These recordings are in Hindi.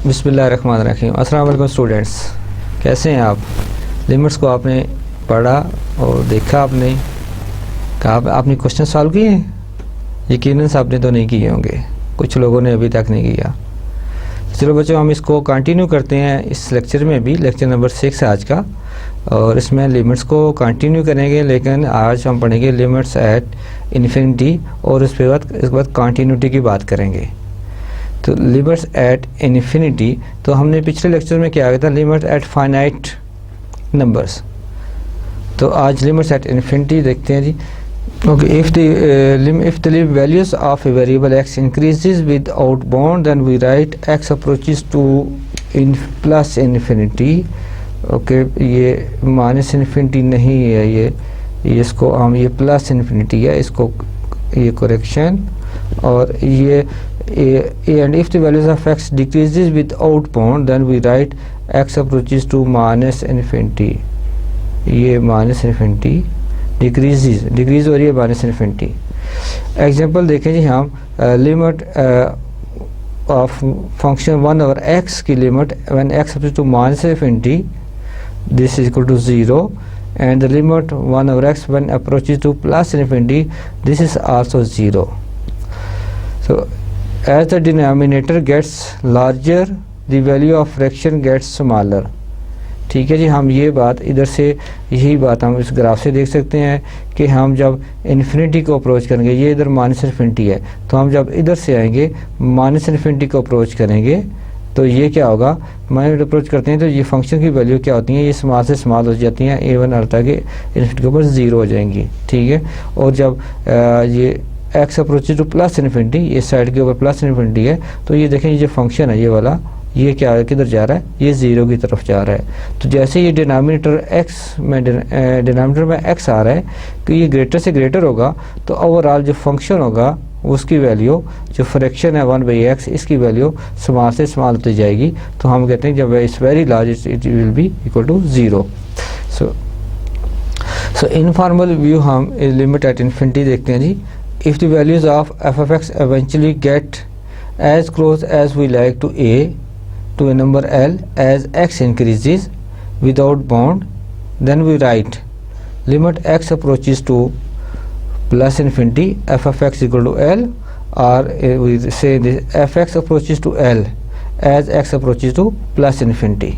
बिस्मिल्लाहिर्रहमानिर्रहीम। अस्सलाम वालेकुम स्टूडेंट्स, कैसे हैं आप? लिमिट्स को आपने पढ़ा और देखा, आपने कहा आपने क्वेश्चन सॉल्व किए हैं? यकीनन आपने तो नहीं किए होंगे, कुछ लोगों ने अभी तक नहीं किया। चलो बच्चों, हम इसको कंटिन्यू करते हैं इस लेक्चर में भी। लेक्चर नंबर 6 है आज का, और इसमें लिमिट्स को कंटिन्यू करेंगे, लेकिन आज हम पढ़ेंगे लिमिट्स एट इन्फिनिटी, और इसके बाद कंटिन्यूटी की बात करेंगे। तो लिमिट्स एट इन्फिनिटी, तो हमने पिछले लेक्चर में क्या किया था, लिमिट एट फाइनाइट नंबर्स। तो आज लिमिट्स एट इन्फिनिटी देखते हैं जी। Okay, if the values of a variable X increases without bound, then we write X approaches to plus infinity. Okay, ये माइनस इन्फिनिटी नहीं है, ये इसको हम ये प्लस इन्फिनिटी है, इसको ये करेक्शन। और ये and if the values of x decreases without bound, then we write x approaches to minus infinity। ये माइनस इन्फिनिटी डिक्रीज हो रही है माइनस इन्फिनिटी। एग्जांपल देखें जी हम, लिमिट ऑफ फंक्शन 1/x की limit when x approaches to minus infinity, this is equal to 0, and the limit 1/x when approaches to plus infinity, this is also 0. So as the denominator gets larger, the value of fraction gets smaller। ठीक है जी, हम ये बात इधर से, यही बात हम इस ग्राफ से देख सकते हैं कि हम जब इन्फिनिटी को अप्रोच करेंगे, ये इधर माइनस इन्फिनिटी है, तो हम जब इधर से आएंगे माइनस इन्फिनिटी को अप्रोच करेंगे, तो ये क्या होगा, माइनस अप्रोच करते हैं तो ये फंक्शन की वैल्यू क्या होती है, ये स्मॉल से स्मॉल हो जाती हैं, a1 अर्थ आगे इन्फिनिटी के ऊपर 0 हो जाएंगी। ठीक है, और जब ये x approaches to plus infinity, ये साइड के ऊपर प्लस इन्फिनिटी है, तो ये देखें ये जो फंक्शन है ये वाला, ये क्या है, किधर जा रहा है, ये 0 की तरफ जा रहा है। तो जैसे ये डिनोमिनेटर x में डिनोमिनेटर में x आ रहा है, तो ये ग्रेटर से ग्रेटर होगा, तो ओवरऑल जो फंक्शन होगा उसकी वैल्यू, जो फ्रैक्शन है 1/x, इसकी वैल्यू स्मॉल से स्मॉल होती जाएगी। तो हम कहते हैं जब it's very large it will be equal to 0। So informal view हम लिमिट एट इन्फिनिटी देखते हैं जी। If the values of f of x eventually get as close as we like to a number L as x increases without bound, then we write limit x approaches to plus infinity f of x equal to L, or we say this f x approaches to L as x approaches to plus infinity.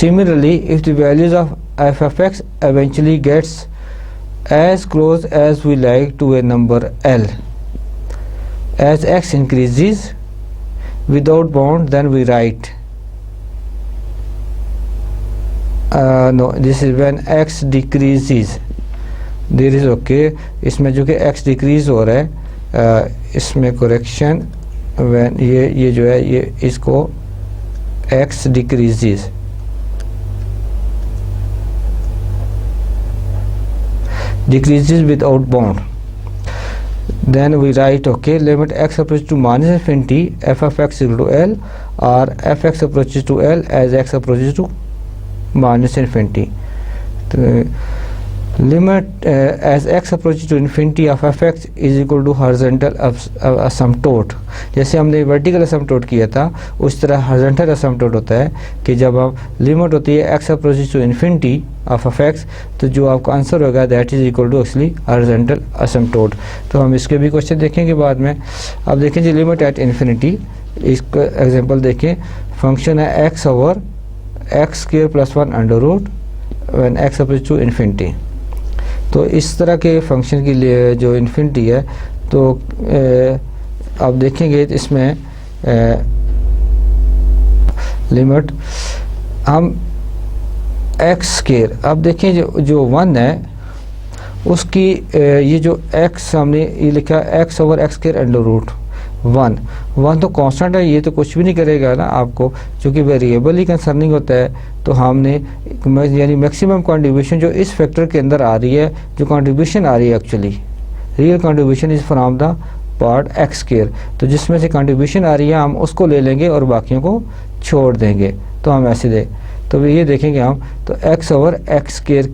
Similarly, if the values of f of x eventually gets as close as we like to a number L as x increases without bound, then we write no, this is when x decreases, there is okay, इसमें जो कि x decrease हो रहा है, इसमें correction when ये जो है ये इसको x decreases, decreases without bound, then we write okay, limit x approaches to minus infinity f of x equal to L, or f x approaches to L as x approaches to minus infinity. Limit as x approaches to infinity of f x is equal to horizontal asymptote। जैसे हमने वर्टिकल asymptote किया था, उस तरह horizontal asymptote होता है कि जब आप लिमिट होती है x approaches to infinity of f x, तो जो आपका आंसर होगा that is equal to actually horizontal asymptote। तो हम इसके भी क्वेश्चन देखेंगे बाद में। अब देखें जी लिमिट एट इन्फिनिटी, इसका एग्जांपल देखें, फंक्शन है x over x square plus 1 under root when x approaches to infinity. तो इस तरह के फंक्शन के लिए जो इन्फिनिटी है, तो आप देखेंगे इसमें लिमिट हम एक्स स्क्वायर, अब देखें जो 1 है उसकी ये जो x हमने ये लिखा x over x square under root 1 तो कांस्टेंट है, ये तो कुछ भी नहीं करेगा ना आपको, क्योंकि वेरिएबल ही कंसर्निंग होता है। तो हमने यानी मैक्सिमम कंट्रीब्यूशन जो इस फैक्टर के अंदर आ रही है, जो कंट्रीब्यूशन आ रही है actually real contribution is from the part x square, तो जिसमें से कंट्रीब्यूशन आ रही है हम उसको ले लेंगे और बाकियों को छोड़ देंगे। तो हम ऐसे दे, तो ये देखेंगे हम, तो x over x square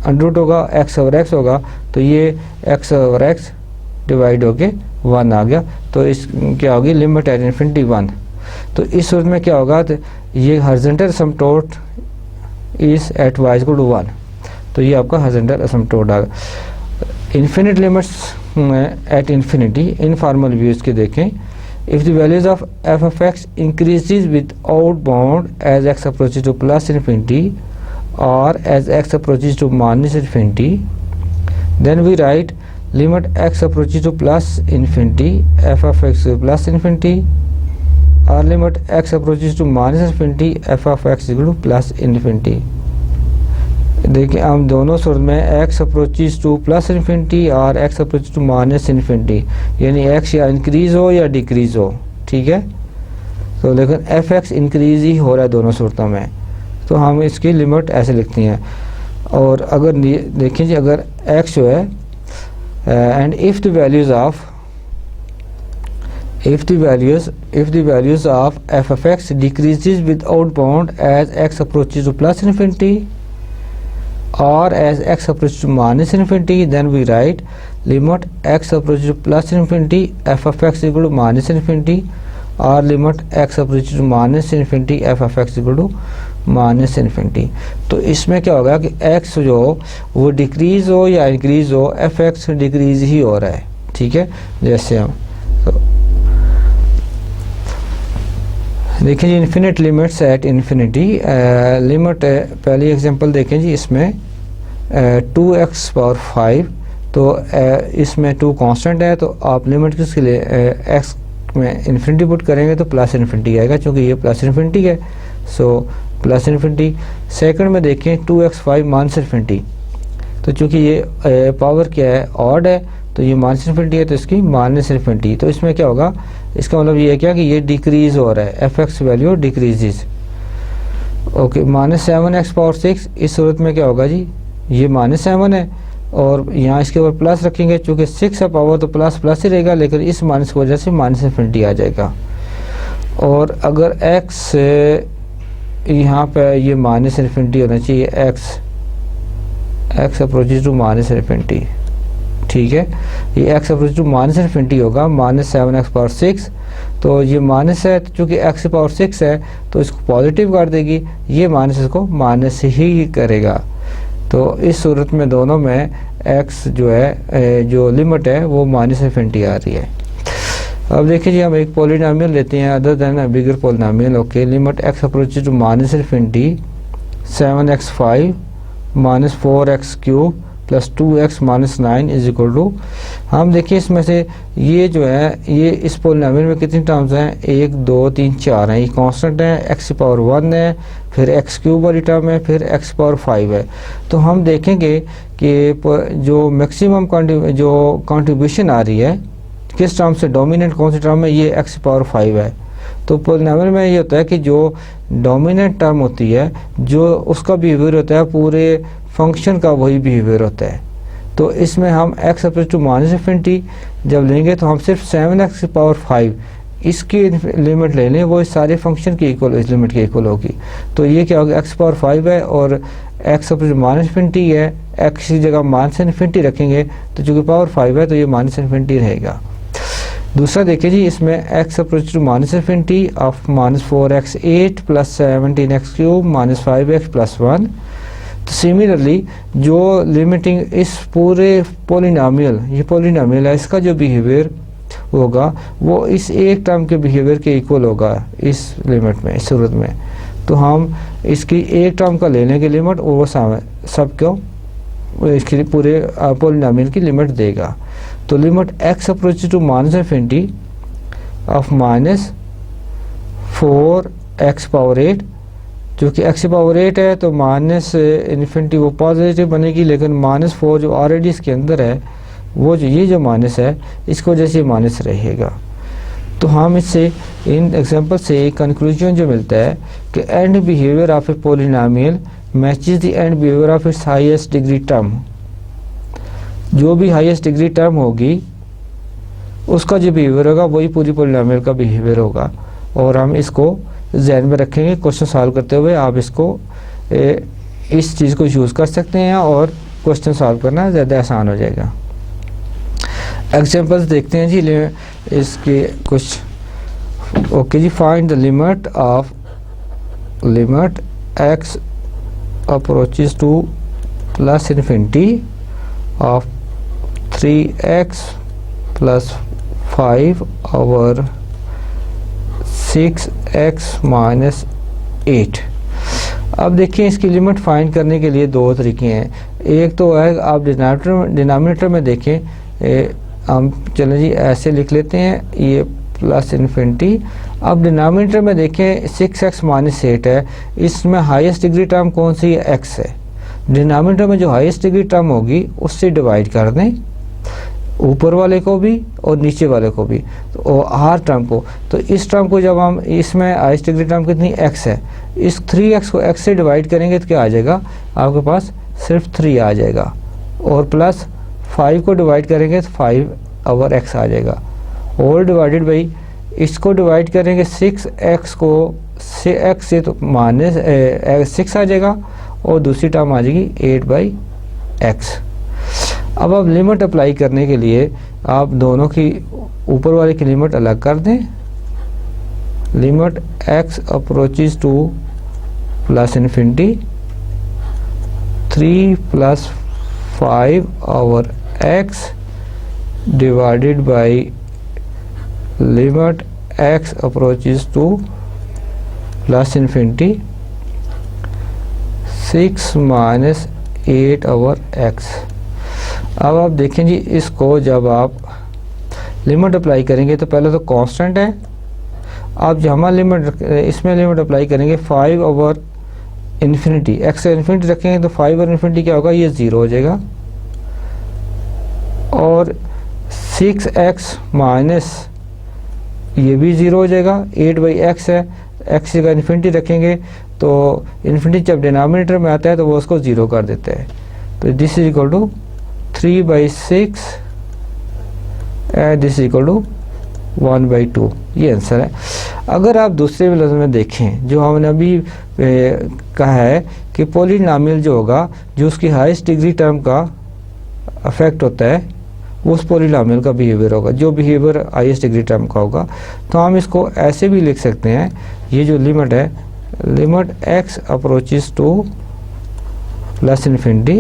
under root होगा, x ओवर x होगा, तो ये x ओवर x डिवाइड होके 1 आ गया। तो इस क्या होगी लिमिट एट इन्फिनिटी 1। तो इस सूरत में क्या होगा, तो ये horizontal asymptote is at y equal to 1, तो ये आपका हॉरिजॉन्टल असिम्पटोट आ गया। Infinite limits at infinity, informal views के देखें, if the values of f of x increases without bound as x approaches to plus infinity or as x approaches to minus infinity, then we write limit x approaches to plus infinity f of x to plus infinity or limit x approaches to minus infinity f of x equal to plus infinity। देखिए हम दोनों सूरत में x approaches to plus infinity और x approaches to minus infinity, यानी x या इंक्रीज हो या डिक्रीज हो, ठीक है। तो लेकिन एफ एक्स इंक्रीज ही हो रहा है दोनों सूरतों में, तो हम इसकी लिमिट ऐसे लिखते हैं। और अगर देखें जी, अगर x जो है and if the values of f of x decreases without bound as x approaches to plus infinity or as x approaches to minus infinity, then we write limit x approaches to plus infinity f of x equal to minus infinity or limit x approaches to minus infinity f of x equal to minus infinity। तो इसमें क्या होगा कि x जो वो डिक्रीज हो या इंक्रीज हो, एफ एक्स डिक्रीज ही हो रहा है, ठीक है। जैसे हम देखिए जी, infinite limits at infinity, limit पहली एग्जांपल देखें जी, इसमें 2x पावर 5, तो इसमें 2 कांस्टेंट है, तो आप लिमिट किसके लिए x में इन्फिनिटी पुट करेंगे तो प्लस इन्फिनिटी आएगा, क्योंकि ये प्लस इन्फिनिटी है, सो प्लस इन्फिनिटी। सेकंड में देखें 2x5 माइनस इन्फिनिटी, तो चूँकि ये पावर क्या है, ऑड है, तो ये माइनस इन्फिनिटी है, तो इसकी माइनस इन्फिनिटी। तो इसमें क्या होगा, इसका मतलब ये है क्या कि ये डिक्रीज हो रहा है, F x value decreases. Okay, minus 7x power 6, इस सूरत में क्या होगा जी, ये माइनस 7 है और यहाँ इसके ऊपर प्लस रखेंगे, चूँकि 6 है पावर तो प्लस प्लस ही रहेगा, लेकिन इस माइनस की वजह से माइनस इन्फिनिटी आ जाएगा। और अगर x यहाँ पे ये माइनस इन्फिनिटी होना चाहिए, x approaches to minus infinity, ठीक है, ये x approach to minus infinity होगा, माइनस 7x पावर 6, तो ये माइनस है, तो चूँकि x पावर 6 है तो इसको पॉजिटिव कर देगी, ये माइनस इसको माइनस ही करेगा। तो इस सूरत में दोनों में x जो है, जो लिमिट है वो माइनस इन्फिनिटी आ रही है। अब देखिए जी, हम एक पॉलिनोमियल लेते हैं other than a bigger polynomial. Okay, limit x approaches to minus infinity 7x5 minus 4x cube plus 2x minus 9 is equal to, हम देखिए इसमें से ये जो है, ये इस पॉलिनोमियल में कितनी टर्म्स हैं, 1 2 3 4 हैं, ये कांस्टेंट है, x पावर 1 है, फिर x क्यूब वाली टर्म है, फिर x पावर 5 है। तो हम देखेंगे कि जो मैक्सिमम जो कंट्रीब्यूशन आ रही है किस टर्म से, डोमिनेंट कौन सी टर्म है, ये x पावर 5 है। तो पॉलिनोमियल में ये होता है कि जो डोमिनेंट टर्म होती है, जो उसका बिहेवियर होता है पूरे फंक्शन का वही बिहेवियर होता है। तो इसमें हम x approach to minus infinity जब लेंगे तो हम सिर्फ 7x पावर 5 इसकी लिमिट ले लें, वो इस सारे फंक्शन की इक्वल, इस लिमिट के इक्वल होगी। तो ये क्या होगा, x पावर 5 है और x अप्रोच माइनस इन्फिनिटी है, x की जगह माइनस इन्फिनिटी रखेंगे, तो चूँकि पावर 5 है तो ये माइनस इन्फिनिटी रहेगा। दूसरा देखिए जी, इसमें x approach to minus infinity of minus 4x8 plus 17x cube minus 5x plus 1। तो सिमिलरली जो लिमिटिंग इस पूरे पॉलिनोमियल, ये पॉलिनोमियल है, इसका जो बिहेवियर होगा वो इस एक टर्म के बिहेवियर के इक्वल होगा इस लिमिट में, इस सूरत में। तो हम इसकी एक टर्म का ले लेंगे लिमिट, और वो सबको इसके पूरे पॉलिनोमियल की लिमिट देगा। तो limit x approach to minus infinity of minus 4x power 8, जो कि x पावर 8 है तो माइनस इन्फिनिटी वो पॉजिटिव बनेगी, लेकिन माइनस 4 जो ऑलरेडी इसके अंदर है, वो जो ये जो माइनस है इसकी वजह से माइनस रहेगा। तो हम इससे इन एग्जांपल से कंक्लूजन जो मिलता है कि and behaviour of a polynomial matches the end behaviour of its highest degree term. जो भी हाईएस्ट डिग्री टर्म होगी उसका जो बिहेवियर होगा वही पूरी पॉलिनोमियल का बिहेवियर होगा। और हम इसको ज़हन में रखेंगे, क्वेश्चन सॉल्व करते हुए आप इसको इस चीज़ को यूज़ कर सकते हैं और क्वेश्चन सॉल्व करना ज़्यादा आसान हो जाएगा। एग्जांपल्स देखते हैं जी, इसके कुछ ओके जी, find the limit x approaches to plus infinity of 3x plus 5 over 6x minus 8। अब देखिए इसकी लिमिट फाइंड करने के लिए दो तरीके हैं। एक तो है आप डिनोमिनेटर में देखें, हम चलें जी ऐसे लिख लेते हैं, ये प्लस इन्फिनिटी। अब डिनोमिनेटर में देखें 6x माइनस 8 है, इसमें हाईएस्ट डिग्री टर्म कौन सी है? x है। डिनोमिनेटर में जो हाईएस्ट डिग्री टर्म होगी उससे डिवाइड कर दें, ऊपर वाले को भी और नीचे वाले को भी, तो हर टर्म को। तो इस टर्म को जब हम, इसमें हाईएस्ट डिग्री टर्म कितनी? x है, इस 3x को x से डिवाइड करेंगे तो क्या आ जाएगा आपके पास? सिर्फ 3 आ जाएगा। और प्लस 5 को डिवाइड करेंगे तो 5 ओवर x आ जाएगा। होल डिवाइडेड बाई, इसको डिवाइड करेंगे 6x को x से तो माइनस 6 आ जाएगा, और दूसरी टर्म आ जाएगी 8/x। अब आप लिमिट अप्लाई करने के लिए आप दोनों की ऊपर वाले की लिमिट अलग कर दें। Limit x approaches to plus infinity 3 + 5 over x divided by limit x approaches to plus infinity 6 minus 8 over x। अब आप देखें जी, इसको जब आप लिमिट अप्लाई करेंगे तो पहले तो कांस्टेंट है, आप जब हमारा लिमिट इसमें लिमिट अप्लाई करेंगे 5 ओवर इन्फिनिटी, x से इन्फिनिटी रखेंगे तो 5 ओवर इन्फिनिटी क्या होगा? ये 0 हो जाएगा। और 6x माइनस ये भी 0 हो जाएगा, 8/x है, x का इन्फिनिटी रखेंगे तो इन्फिनिटी जब डिनोमिनेटर में आता है तो वो उसको 0 कर देते हैं। तो this is equal to 3/6 and this is equal to 1/2। ये आंसर है। अगर आप दूसरे लफ्ज़ में देखें, जो हमने अभी कहा है कि पॉलिनॉमियल जो होगा, जो उसकी हाईएस्ट डिग्री टर्म का अफेक्ट होता है, वो उस पॉलिनॉमियल का बिहेवियर होगा, जो बिहेवियर हाईएस्ट डिग्री टर्म का होगा। तो हम इसको ऐसे भी लिख सकते हैं, ये जो लिमिट है, limit x approaches to plus infinity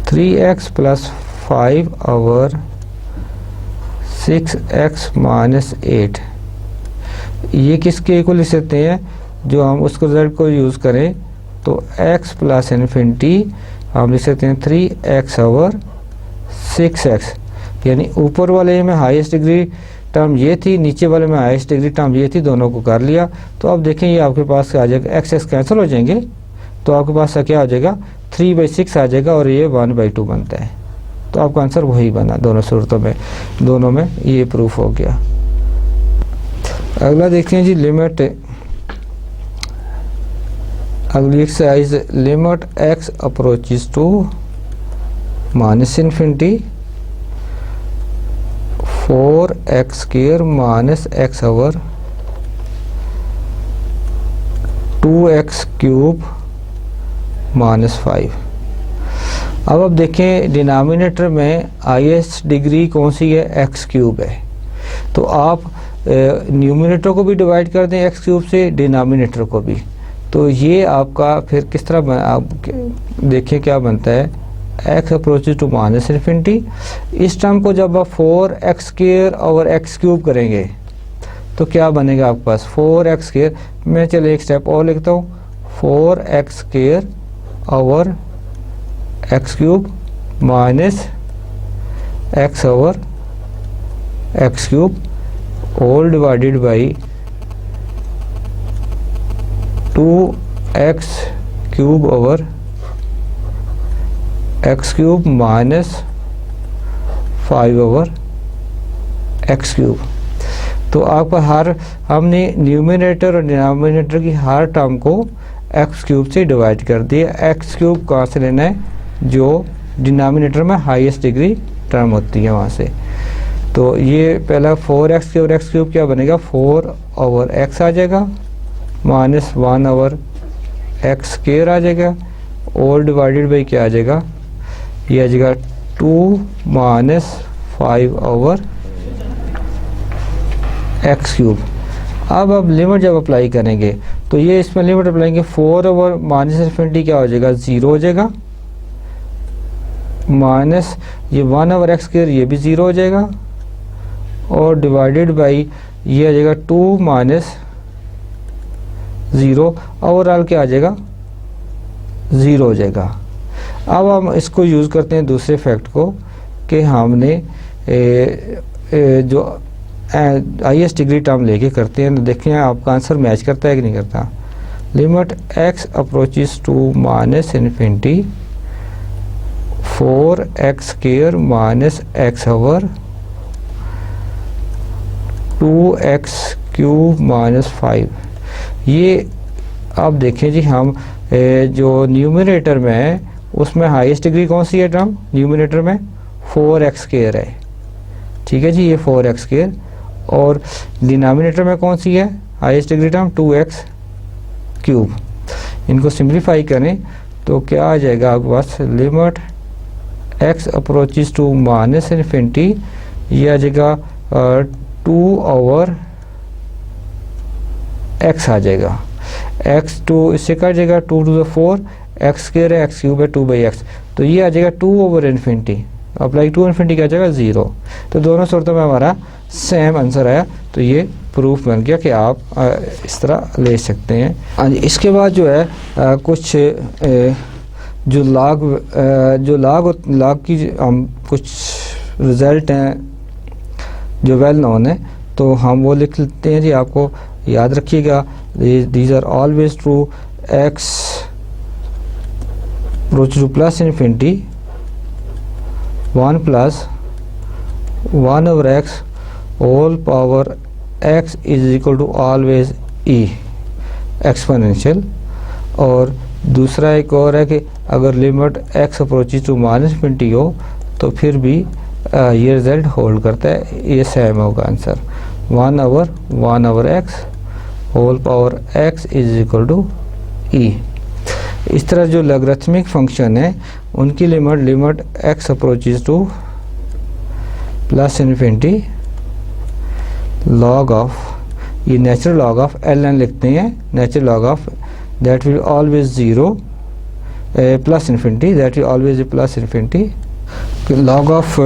3x + 5 over 6x minus 8। ये किसके इक्वल लिख सकते हैं? जो हम उसको रिजल्ट को यूज़ करें तो x प्लस इन्फिनिटी हम लिख सकते हैं 3x ओवर 6x, यानी ऊपर वाले में हाईएस्ट डिग्री टर्म ये थी, नीचे वाले में हाईएस्ट डिग्री टर्म ये थी, दोनों को कर लिया। तो अब देखें ये आपके पास आ जाएगा, x कैंसिल हो जाएंगे तो आपके पास क्या आ जाएगा? 3/6 आ जाएगा, और ये 1/2 बनता है। तो आपका आंसर वही बना दोनों सूरतों में, दोनों में ये प्रूफ हो गया। अगला देखते हैं जी, लिमिट, अगली exercise, limit x approaches to minus infinity 4x² minus x over 2x³ minus 5। अब देखें डिनोमिनेटर में हाईएस्ट डिग्री कौन सी है? x³ है। तो आप न्यूमिनेटर को भी डिवाइड कर दें x³ से, डिनोमिनेटर को भी। तो ये आपका फिर किस तरह आप देखें क्या बनता है? x approaches to minus infinity. इस टर्म को जब आप 4x² ओवर x³ करेंगे तो क्या बनेगा आपके पास? 4x²। मैं चलिए एक स्टेप और लिखता हूँ, 4x² over x³ minus x over x³ whole divided by 2x³ over x³ minus 5 over x³। तो आपका हर, हमने न्यूमिनेटर और डिनोमिनेटर की हर टर्म को x³ से डिवाइड कर दिया। x³ कहाँ से लेना है? जो डिनोमिनेटर में हाईएस्ट डिग्री टर्म होती है वहाँ से। तो ये पहला 4x और x³ क्या बनेगा? 4 ओवर x आ जाएगा, माइनस 1 ओवर x² आ जाएगा, और डिवाइडेड बाई क्या आ जाएगा? ये आ जाएगा 2 माइनस 5 ओवर एक्स क्यूब। अब आप लिमिट जब अप्लाई करेंगे तो ये इसमें लिमिट अप्लाई करेंगे 4 ओवर माइनस इन्फिनिटी क्या हो जाएगा, 0 हो जाएगा, माइनस ये 1 ओवर एक्स स्क्वायर ये भी 0 हो जाएगा, और डिवाइडेड बाई ये आ जाएगा 2 माइनस 0, ओवरऑल क्या आ जाएगा, 0 हो जाएगा। अब हम इसको यूज़ करते हैं दूसरे फैक्ट को कि हमने जो हाईएस्ट डिग्री टर्म लेके करते हैं, तो देखें आपका आंसर मैच करता है कि नहीं करता। Limit x approaches to minus infinity 4x square minus x over 2x cube minus 5। ये आप देखें जी, हम जो न्यूमरेटर में है उसमें हाईएस्ट डिग्री कौन सी है टर्म, न्यूमरेटर में 4x स्क्वायर है, ठीक है जी, ये 4x स्क्वायर, और डिनोमिनेटर में कौन सी है highest degree term, 2x cube. इनको सिंप्लीफाई करें तो क्या आ जाएगा आपके पास, limit x approaches to minus infinity, ये आ जाएगा 2 ओवर x आ जाएगा, x 2 इससे कट जाएगा, 2 टू द 4, एक्स स्क्वायर है, एक्स क्यूब है, 2/x, तो ये आ जाएगा 2 over infinity, apply to infinity क्या आ जाएगा, 0। तो दोनों सूरतों में हमारा सेम आंसर आया, तो ये प्रूफ बन गया कि आप इस तरह ले सकते हैं। हाँ जी, इसके बाद जो है कुछ जो लाग की हम कुछ रिज़ल्ट हैं जो वेल नोन है, तो हम वो लिख लेते हैं जी, आपको याद रखिएगा, these are always true, x approach to plus infinity 1 plus 1 over x whole power x is equal to always e exponential. और दूसरा एक और है कि अगर limit x approaches to minus infinity हो तो फिर भी ये रिजल्ट होल्ड करता है, ये सेम होगा answer, 1 over x whole power x is equal to e। इस तरह जो लॉगरिथमिक फंक्शन है उनकी limit x approaches to plus infinity log of, ये नेचुरल लॉग ऑफ ln लिखते हैं, natural log of that will always 0 plus infinity, that will always plus infinity, log of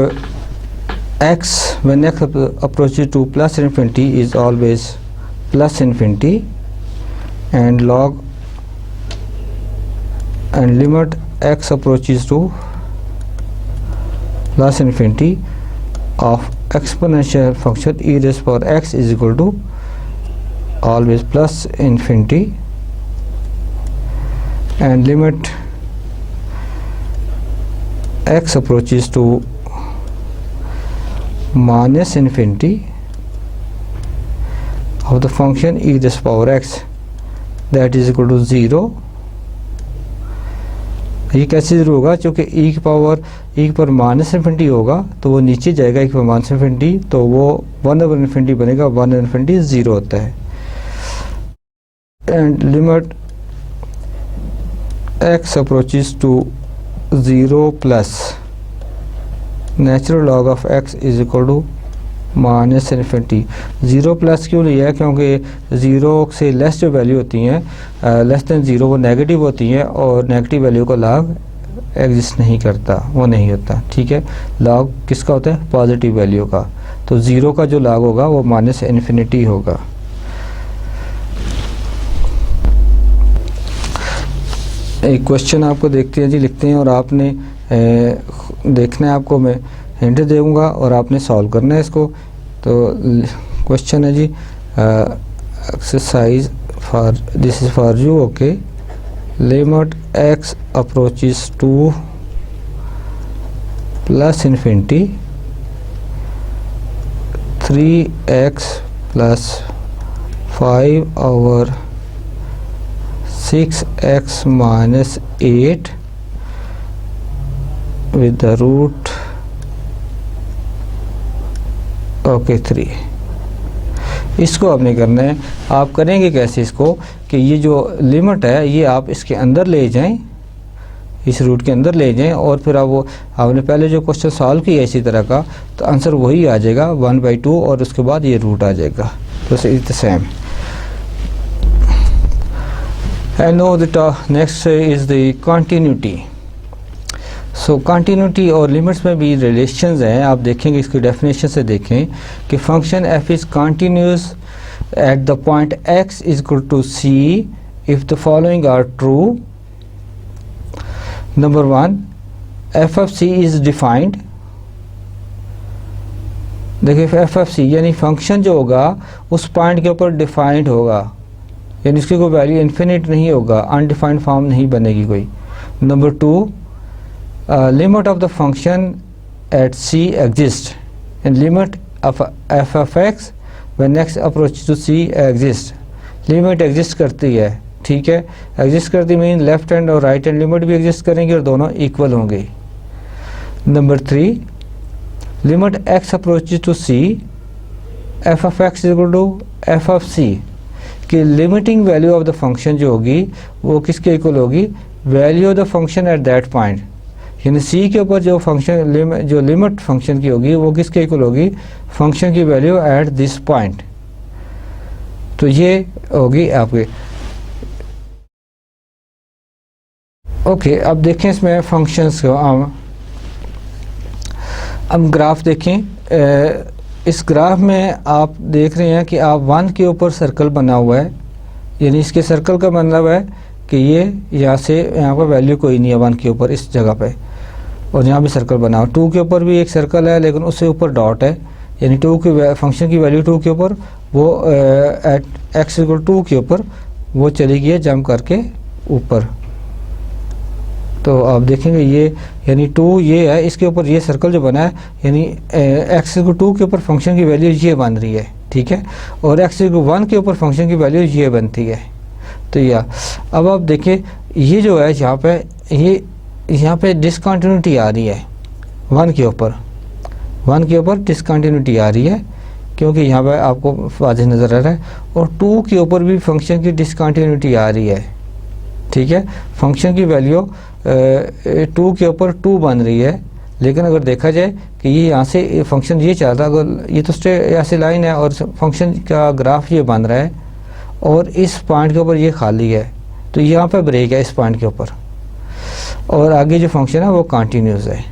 x when x approaches to plus infinity is always plus infinity, and log and limit x approaches to plus infinity of exponential function e raised power x is equal to always plus infinity, and limit x approaches to minus infinity of the function e raised power x that is equal to 0। ये कैसे ज़रूर होगा, क्योंकि e की पावर e पर माइनस इन्फिनिटी होगा तो वो नीचे जाएगा, e पर माइनस इन्फिनिटी, तो वो 1 ओवर इन्फिनिटी बनेगा, 1 इन्फिनिटी 0 होता है। And limit x approaches to 0 plus natural log of x is equal to minus infinity. 0 plus क्यों लिया है, क्योंकि 0 से लेस जो वैल्यू होती हैं लेस देन 0 वो नेगेटिव होती हैं, और नेगेटिव वैल्यू का लॉग एग्जिस्ट नहीं करता, वो नहीं होता, ठीक है। लॉग किसका होता है, पॉजिटिव वैल्यू का, तो 0 का जो लॉग होगा वो माइनस इन्फिनिटी होगा। एक क्वेश्चन आपको देखते हैं जी, लिखते हैं, और आपने देखना है, आपको मैं हिंट दूंगा और आपने सॉल्व करना है इसको। तो क्वेश्चन है जी, exercise for this is for you, okay. Limit x approaches to plus infinity 3x plus 5 over 6x minus 8 with the root okay 3। इसको आपने करना है, आप करेंगे कैसे इसको कि ये जो लिमिट है ये आप इसके अंदर ले जाएं, इस रूट के अंदर ले जाएं और फिर आप वो आपने पहले जो क्वेश्चन सॉल्व किया इसी तरह का, तो आंसर वही आ जाएगा 1/2 और उसके बाद ये रूट आ जाएगा। तो it's the same. And know the next is the continuity. So continuity और लिमिट्स में भी रिलेशंस हैं, आप देखेंगे इसकी डेफिनेशन से देखें कि function f is continuous at the point x is equal to c if the following are true. Number 1, f of c is defined. देखिए f of c यानी फंक्शन जो होगा उस पॉइंट के ऊपर डिफाइंड होगा, यानी इसकी कोई वैल्यू इन्फिनिट नहीं होगा, अनडिफाइंड फॉर्म नहीं बनेगी कोई। Number 2, limit of the function eight c exist and limit of f of x when x approaches to c exist. Limit exist करती है, ठीक है, एग्जिस्ट करती मीन लेफ्ट हैंड और राइट हैंड लिमिट भी एग्जिस्ट करेंगे और दोनों इक्वल होंगे। Number 3, limit x approaches to c f of x is equal to f of c कि limiting value of the function जो होगी वो किसके इक्वल होगी, value of the function at that point, यानी c के ऊपर जो फंक्शन जो लिमिट फंक्शन की होगी वो किसके इक्वल होगी, फंक्शन की वैल्यू एट दिस पॉइंट। तो ये होगी आपके। ओके, अब देखें इसमें फंक्शंस को। अब ग्राफ देखें, इस ग्राफ में आप देख रहे हैं कि आप 1 के ऊपर सर्कल बना हुआ है, यानी इसके सर्कल का मतलब है कि ये यहाँ से यहाँ पर वैल्यू कोई नहीं है 1 के ऊपर इस जगह पे, और यहाँ भी सर्कल बना हुआ। 2 के ऊपर भी एक सर्कल है लेकिन उससे ऊपर डॉट है, यानी 2 की फंक्शन की वैल्यू 2 के ऊपर वो एट x इक्वल 2 के ऊपर वो चली गई है जंप करके ऊपर। तो आप देखेंगे ये यानी 2 ये है, इसके ऊपर ये सर्कल जो बना है यानी x इक्वल 2 के ऊपर फंक्शन की वैल्यू ये बन रही है, ठीक है, और x इक्वल 1 के ऊपर फंक्शन की वैल्यू ये बनती है। तो या अब आप देखिए ये जो है यहाँ पे डिसकंटिन्यूटी आ रही है 1 के ऊपर डिसकंटिन्यूटी आ रही है, क्योंकि यहाँ पर आपको वाज़ेह नज़र आ रहा है, और 2 के ऊपर भी फंक्शन की डिसकंटिन्यूटी आ रही है, ठीक है, फंक्शन की वैल्यू 2 के ऊपर 2 बन रही है। लेकिन अगर देखा जाए कि ये यहाँ से फंक्शन ये चल रहा है, अगर ये तो ऐसे लाइन है और फंक्शन का ग्राफ ये बन रहा है और इस पॉइंट के ऊपर ये खाली है, तो यहाँ पर ब्रेक है इस पॉइंट के ऊपर, और आगे जो फंक्शन है वो कंटिन्यूस है।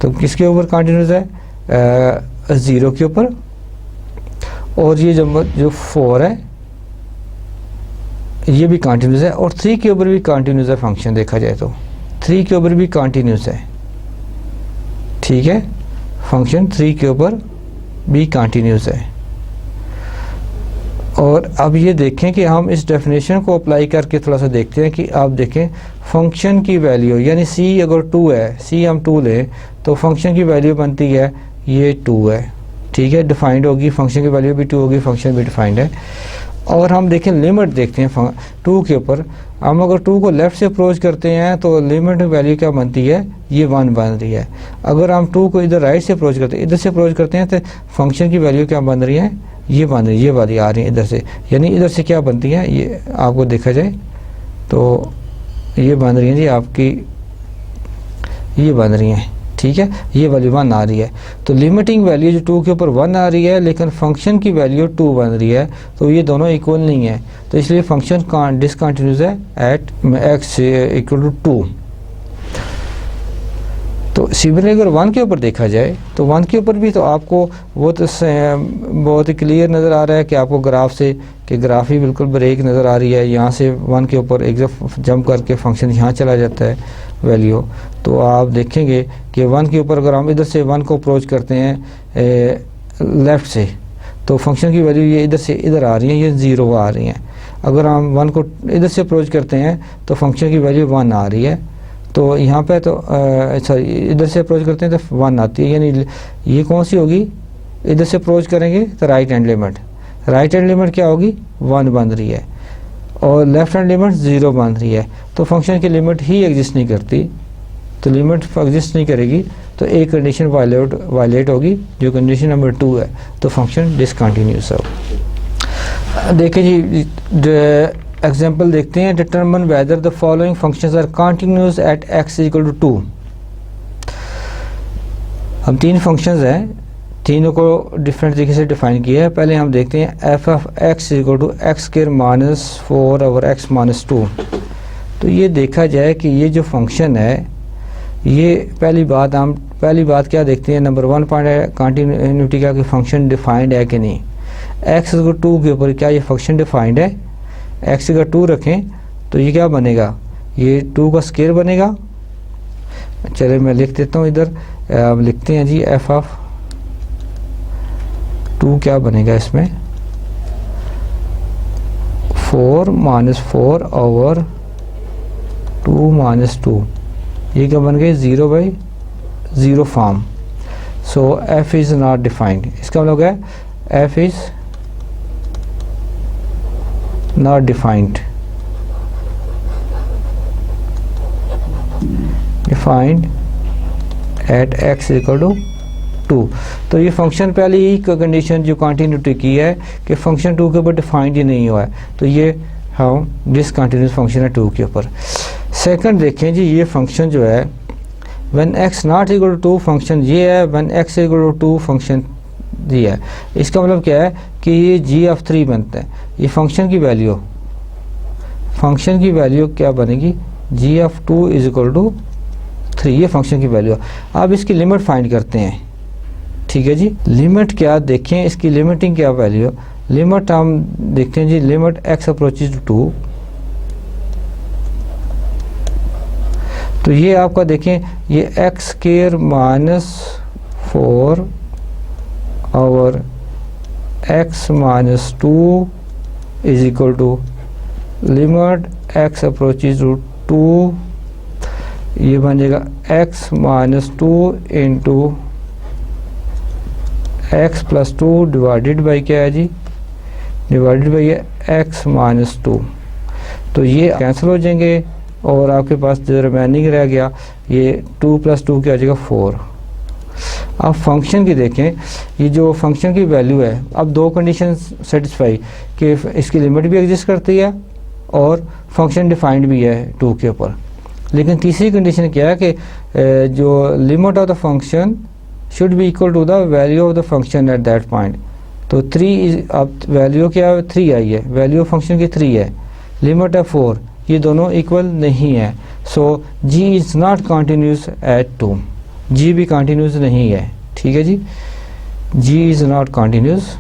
तो किसके ऊपर कंटिन्यूस है, 0 के ऊपर, और ये जो 4 है ये भी कंटिन्यूस है, और 3 के ऊपर भी कंटिन्यूस है फंक्शन देखा जाए तो 3 के ऊपर भी कंटिन्यूस है, ठीक है, फंक्शन 3 के ऊपर भी कंटिन्यूस है। और अब ये देखें कि हम इस डेफिनेशन को अप्लाई करके थोड़ा सा देखते हैं कि आप देखें फंक्शन की वैल्यू यानी c अगर 2 है, c हम 2 लें तो फंक्शन की वैल्यू बनती है ये 2 है, ठीक है, डिफाइंड होगी, फंक्शन की वैल्यू भी 2 होगी, फंक्शन भी डिफाइंड है। और हम देखें लिमिट देखते हैं 2 के ऊपर, हम अगर 2 को लेफ़्ट से अप्रोच करते हैं तो लिमिट वैल्यू क्या बनती है, ये 1 बन रही है। अगर हम 2 को इधर राइट से अप्रोच करते हैं, इधर से अप्रोच करते हैं तो फंक्शन की वैल्यू क्या बन रही है, ये बन रही है, ये वाली आ रही है इधर से, यानी इधर से क्या बनती है, ये आपको देखा जाए तो ये बन रही है जी आपकी, ये बन रही है, ठीक है, ये वैल्यू 1 आ रही है। तो लिमिटिंग वैल्यू जो 2 के ऊपर 1 आ रही है लेकिन फंक्शन की वैल्यू 2 बन रही है, तो ये दोनों इक्वल नहीं है, तो इसलिए फंक्शन डिसकंटिन्यूस है एट x इक्वल टू 2। तो सिमिलरली अगर 1 के ऊपर देखा जाए तो 1 के ऊपर भी तो आपको वो तो बहुत ही क्लियर नज़र आ रहा है कि आपको ग्राफ से कि ग्राफ ही बिल्कुल ब्रेक नज़र आ रही है, यहाँ से 1 के ऊपर एक जंप करके फंक्शन यहाँ चला जाता है वैल्यू। तो आप देखेंगे कि 1 के ऊपर अगर हम इधर से 1 को अप्रोच करते हैं लेफ़्ट से तो फंक्शन की वैल्यू ये इधर से इधर आ रही है, ये 0 आ रही हैं। अगर हम 1 को इधर से अप्रोच करते हैं तो फंक्शन की वैल्यू 1 आ रही है, तो यहाँ पे तो सॉरी इधर से अप्रोच करते हैं तो 1 आती है, यानी ये कौन सी होगी, इधर से अप्रोच करेंगे तो राइट हैंड लिमिट क्या होगी, 1 बन रही है, और लेफ्ट हैंड लिमिट 0 बन रही है, तो फंक्शन की लिमिट ही एग्जिस्ट नहीं करती। तो लिमिट एग्जिस्ट नहीं करेगी तो एक कंडीशन वायलेट होगी, जो कंडीशन नंबर 2 है, तो फंक्शन डिसकंटिन्यूस है। देखिए जी एग्जाम्पल देखते हैं, determine whether the following functions are continuous at x equal to 2। हम तीन फंक्शंस हैं, तीनों को डिफरेंट तरीके से डिफाइन किया है। पहले हम देखते हैं f of x equal to x square minus 4 over x minus 2। तो ये देखा जाए कि ये जो फंक्शन है, ये पहली बात क्या देखते हैं, नंबर 1 पॉइंट है कंटिन्यूटी का, कि फंक्शन डिफाइंड है कि नहीं। एक्स इक्वल 2 के ऊपर क्या ये फंक्शन डिफाइंड है। एक्स का 2 रखें तो ये क्या बनेगा, ये 2 का स्क्वायर बनेगा। चलिए मैं लिख देता हूँ इधर, लिखते हैं जी एफ ऑफ 2 क्या बनेगा इसमें, 4 माइनस 4 ओवर 2 माइनस 2, ये क्या बन गए 0/0 form. So f is not defined, इसका मतलब है f is not defined at x equal to 2। तो ये फंक्शन पहले ही कंडीशन जो कंटिन्यूटी की है कि फंक्शन 2 के ऊपर डिफाइंड ही नहीं हुआ है, तो ये हम डिसकंटिन्यूस फंक्शन है 2 के ऊपर। सेकंड देखें जी, ये फंक्शन जो है when x not equal to 2 function ये है, when x equal to 2 function ये है। इसका मतलब क्या है कि ये g ऑफ 3 बनता है। ये फंक्शन की वैल्यू क्या बनेगी, g of 2 is equal to 3, ये फंक्शन की वैल्यू। अब इसकी लिमिट फाइंड करते हैं, ठीक है जी। लिमिट क्या देखें, इसकी लिमिटिंग क्या वैल्यू, लिमिट हम देखते हैं जी, लिमिट x अप्रोचेज टू 2, तो ये आपका देखें ये x square minus 4 over x minus 2 is equal to limit x approaches to 2, ये बन जाएगा x minus 2 into x plus 2 divided by क्या है जी, डिवाइडेड बाई एक्स माइनस 2। तो ये कैंसिल हो जाएंगे और आपके पास जो रिमेनिंग रह गया ये 2 प्लस 2 क्या आ जाएगा 4। अब फंक्शन की देखें, ये जो फंक्शन की वैल्यू है, अब दो कंडीशन सेटिस्फाई कि इसकी लिमिट भी एग्जिस्ट करती है और फंक्शन डिफाइंड भी है 2 के ऊपर। लेकिन तीसरी कंडीशन क्या है कि जो limit of the function should be equal to the value of the function at that point. तो 3 अब वैल्यू क्या है 3 आई है, वैल्यू ऑफ फंक्शन की 3 है, लिमिट है 4, ये दोनों इक्वल नहीं है। So g is not continuous at 2, g भी कंटिन्यूस नहीं है, ठीक है जी। g is not continuous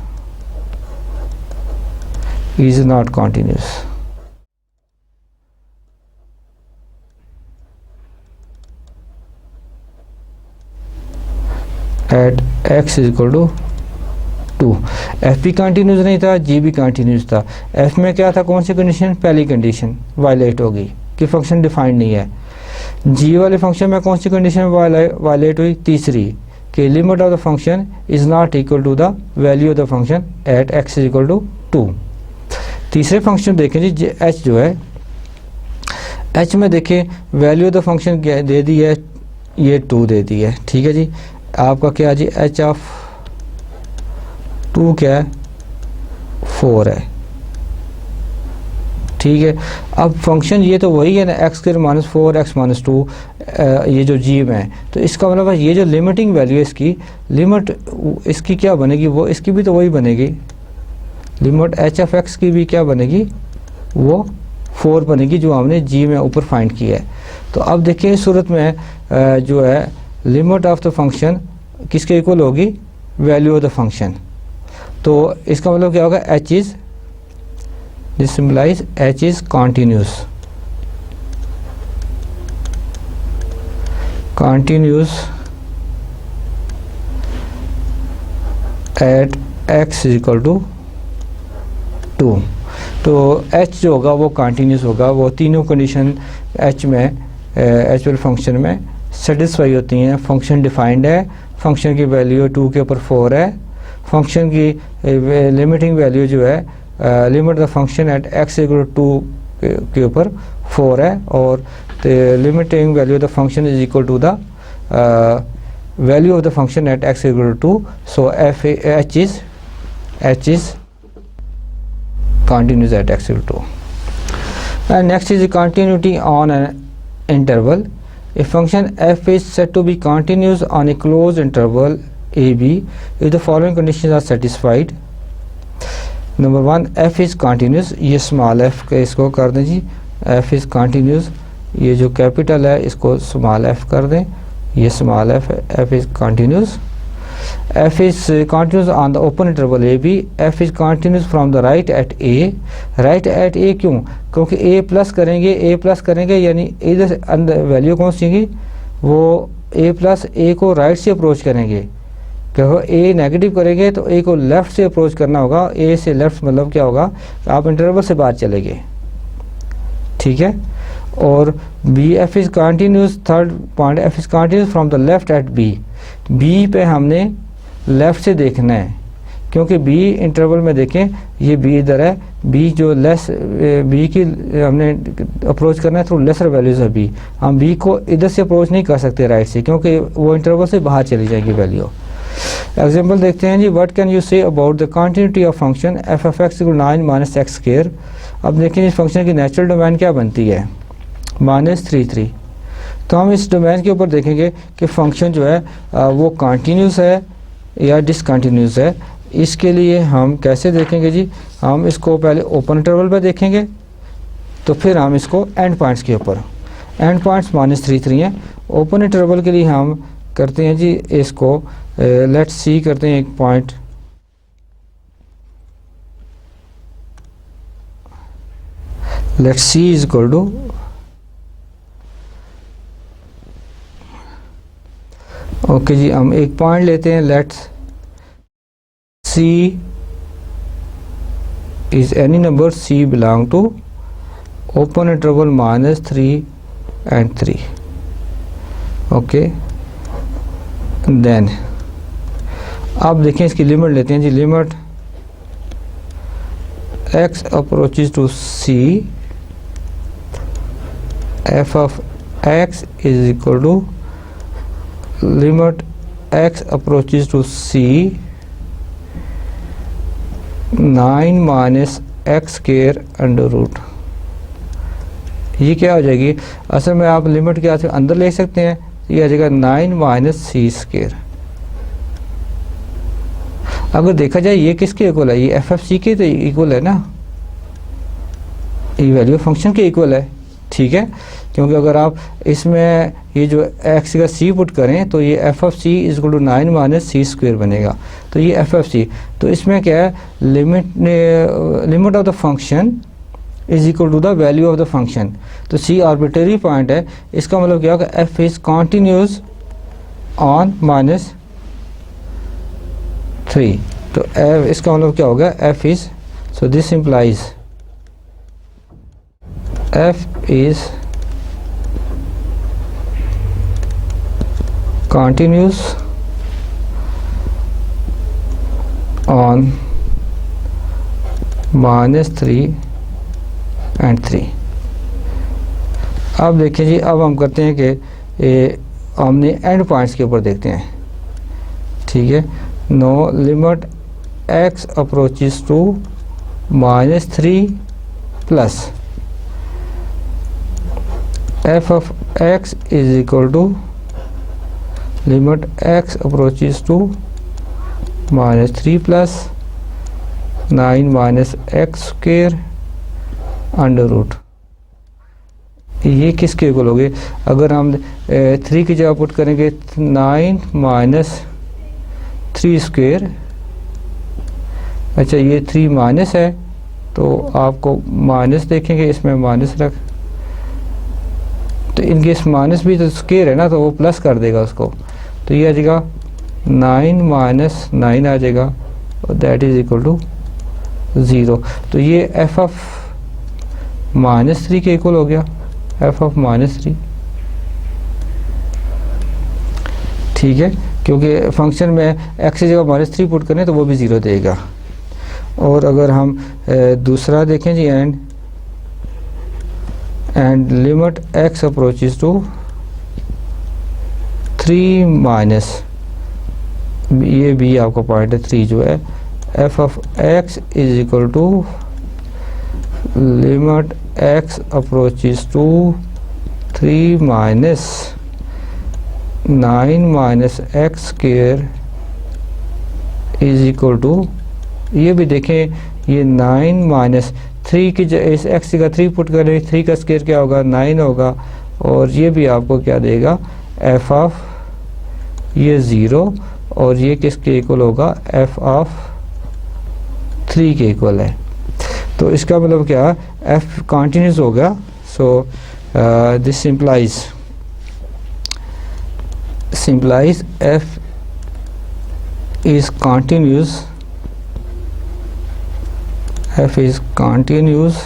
at x is equal to 2। F भी कंटिन्यूस नहीं था, जी भी कंटिन्यूस था। एफ में क्या था, कौन सी कंडीशन, पहली कंडीशन वायलेट होगी कि फंक्शन डिफाइंड नहीं है। जी वाले फंक्शन में कौन सी कंडीशन वायलेट हुई, तीसरी, कि limit of the function is not equal to the value of the function at x is equal to 2। तीसरे फंक्शन देखें जी, एच जो है, एच में देखें वैल्यू ऑफ द फंक्शन दे दी है, ये 2 दे दी है, ठीक है जी। आपका क्या जी, एच ऑफ 2 क्या है 4 है, ठीक है। अब फंक्शन ये तो वही है ना, x square minus 4 x minus 2, ये जो जी में है, तो इसका मतलब है ये जो लिमिटिंग वैल्यू है इसकी, लिमिट इसकी क्या बनेगी, वो इसकी भी तो वही बनेगी, लिमिट एच एफ एक्स की भी क्या बनेगी, वो 4 बनेगी जो हमने जी में ऊपर फाइंड किया है। तो अब देखिए इस सूरत में जो है लिमिट ऑफ द फंक्शन किसके इक्वल होगी, वैल्यू ऑफ द फंक्शन। तो इसका मतलब क्या होगा, h is, this symbolize h is continuous at x is equal to 2। तो एच जो होगा वो कॉन्टिन्यूस होगा, वो तीनों कंडीशन एच में, एच वाले फंक्शन में सेटिस्फाई होती हैं। फंक्शन डिफाइंड है, फंक्शन की वैल्यू 2 के ऊपर 4 है, फंक्शन की लिमिटिंग वैल्यू जो है, limit the function at x equal to 2 के ऊपर 4 है, और limiting value of the function is equal to the value of the function at x equal to 2। So h is continuous at x equal to 2। And next is the continuity on an interval. A function f is said to be continuous on a closed interval ab if the following conditions are satisfied. Number 1, f is continuous. ये स्मॉल f का इसको कर दें जी, f is continuous. ये जो कैपिटल है इसको स्मॉल f कर दें, ये स्मॉल f है, f is continuous. f is continuous on the open interval ab. f is continuous from the right at a. right at a क्यों? क्योंकि a प्लस करेंगे यानी इधर से अंदर वैल्यू कौन सी होगी, वो a प्लस a को राइट से अप्रोच करेंगे, क्योंकि a नेगेटिव करेंगे तो a को लेफ़्ट से अप्रोच करना होगा. a से लेफ़्ट मतलब क्या होगा, आप इंटरवल से बाहर चले गए, ठीक है. और b f is continuous, third point f is continuous from the left at b. b पे हमने लेफ़्ट से देखना है, क्योंकि b इंटरवल में देखें ये b इधर है, b जो लेस b की हमने अप्रोच करना है थ्रू लेसर वैल्यूज़ है b. हम b को इधर से अप्रोच नहीं कर सकते राइट से, क्योंकि वो इंटरवल से बाहर चली जाएगी वैल्यू. एग्जाम्पल देखते हैं जी. What can you say about the continuity of function f of x equal 9 minus x square. अब देखें इस फंक्शन की नेचुरल डोमेन क्या बनती है, -3 तो हम इस डोमेन के ऊपर देखेंगे कि फंक्शन जो है वो कंटिन्यूस है या डिसकंटिन्यूस है. इसके लिए हम कैसे देखेंगे जी, हम इसको पहले ओपन इंटरवल पर देखेंगे, तो फिर हम इसको एंड पॉइंट्स के ऊपर, एंड पॉइंट्स -3 हैं. ओपन इंटरवल के लिए हम करते हैं जी इसको लेट्स सी करते हैं एक point, let's c is equal to okay जी, हम एक पॉइंट लेते हैं, let's c is any number c belong to open interval -3 and 3. Okay then अब देखें इसकी लिमिट लेते हैं जी. Limit x approaches to c f of x is equal to limit x approaches to c 9 minus x square under root. ये क्या हो जाएगी, असल में आप लिमिट क्या से अंदर ले सकते हैं, ये आ जाएगा 9 माइनस सी स्क्वायर. अगर देखा जाए ये किसके इक्वल है, ये एफ एफ सी के तो इक्वल है ना, ये वैल्यू फंक्शन के इक्वल है, ठीक है. क्योंकि अगर आप इसमें ये जो एक्स का सी पुट करें तो ये f of c is equal to 9 minus c square बनेगा. तो ये एफ एफ सी, तो इसमें क्या है, limit of the function is equal to the value of the function. तो सी आर्बिट्रेरी पॉइंट है, इसका मतलब क्या होगा, एफ इज कॉन्टिन्यूस ऑन -3. तो एफ इसका मतलब क्या होगा, F is, so this implies F is continuous on -3 and 3. अब देखिए जी, अब हम करते हैं कि हमने एंड पॉइंट्स के ऊपर देखते हैं, ठीक है. No limit x approaches to -3 plus f of x is equal to limit x approaches to -3 plus 9 minus x square under root. ये किसके इक्वल हो गए, अगर हम 3 की जगह पुट करेंगे 9 माइनस 3 स्क्वायर. अच्छा ये 3 माइनस है तो आपको माइनस देखेंगे, इसमें माइनस रख, तो इनके इस माइनस भी तो स्क्वायर है ना, तो वो प्लस कर देगा उसको. तो ये आ जाएगा 9 माइनस 9 आ जाएगा, और दैट इज इक्वल टू 0. तो ये एफ ऑफ -3 के इक्वल हो गया, एफ ऑफ -3, ठीक है. क्योंकि फंक्शन में एक्स की जगह -3 पुट करें तो वो भी 0 देगा. और अगर हम दूसरा देखें जी, and limit x approaches to 3 minus, ये भी आपका पॉइंट है 3 जो है, f of x is equal to limit x approaches to 3 minus 9 minus x square is equal to, ये भी देखें, ये 9 माइनस 3 की इस x का 3 पुट करें, 3 का स्क्वायर क्या होगा 9 होगा, और ये भी आपको क्या देगा f ऑफ ये 0, और ये किसके इक्वल होगा f ऑफ 3 के इक्वल है। तो इसका मतलब क्या, f कंटिन्यूस होगा। So this simplifies f is continuous, f is continuous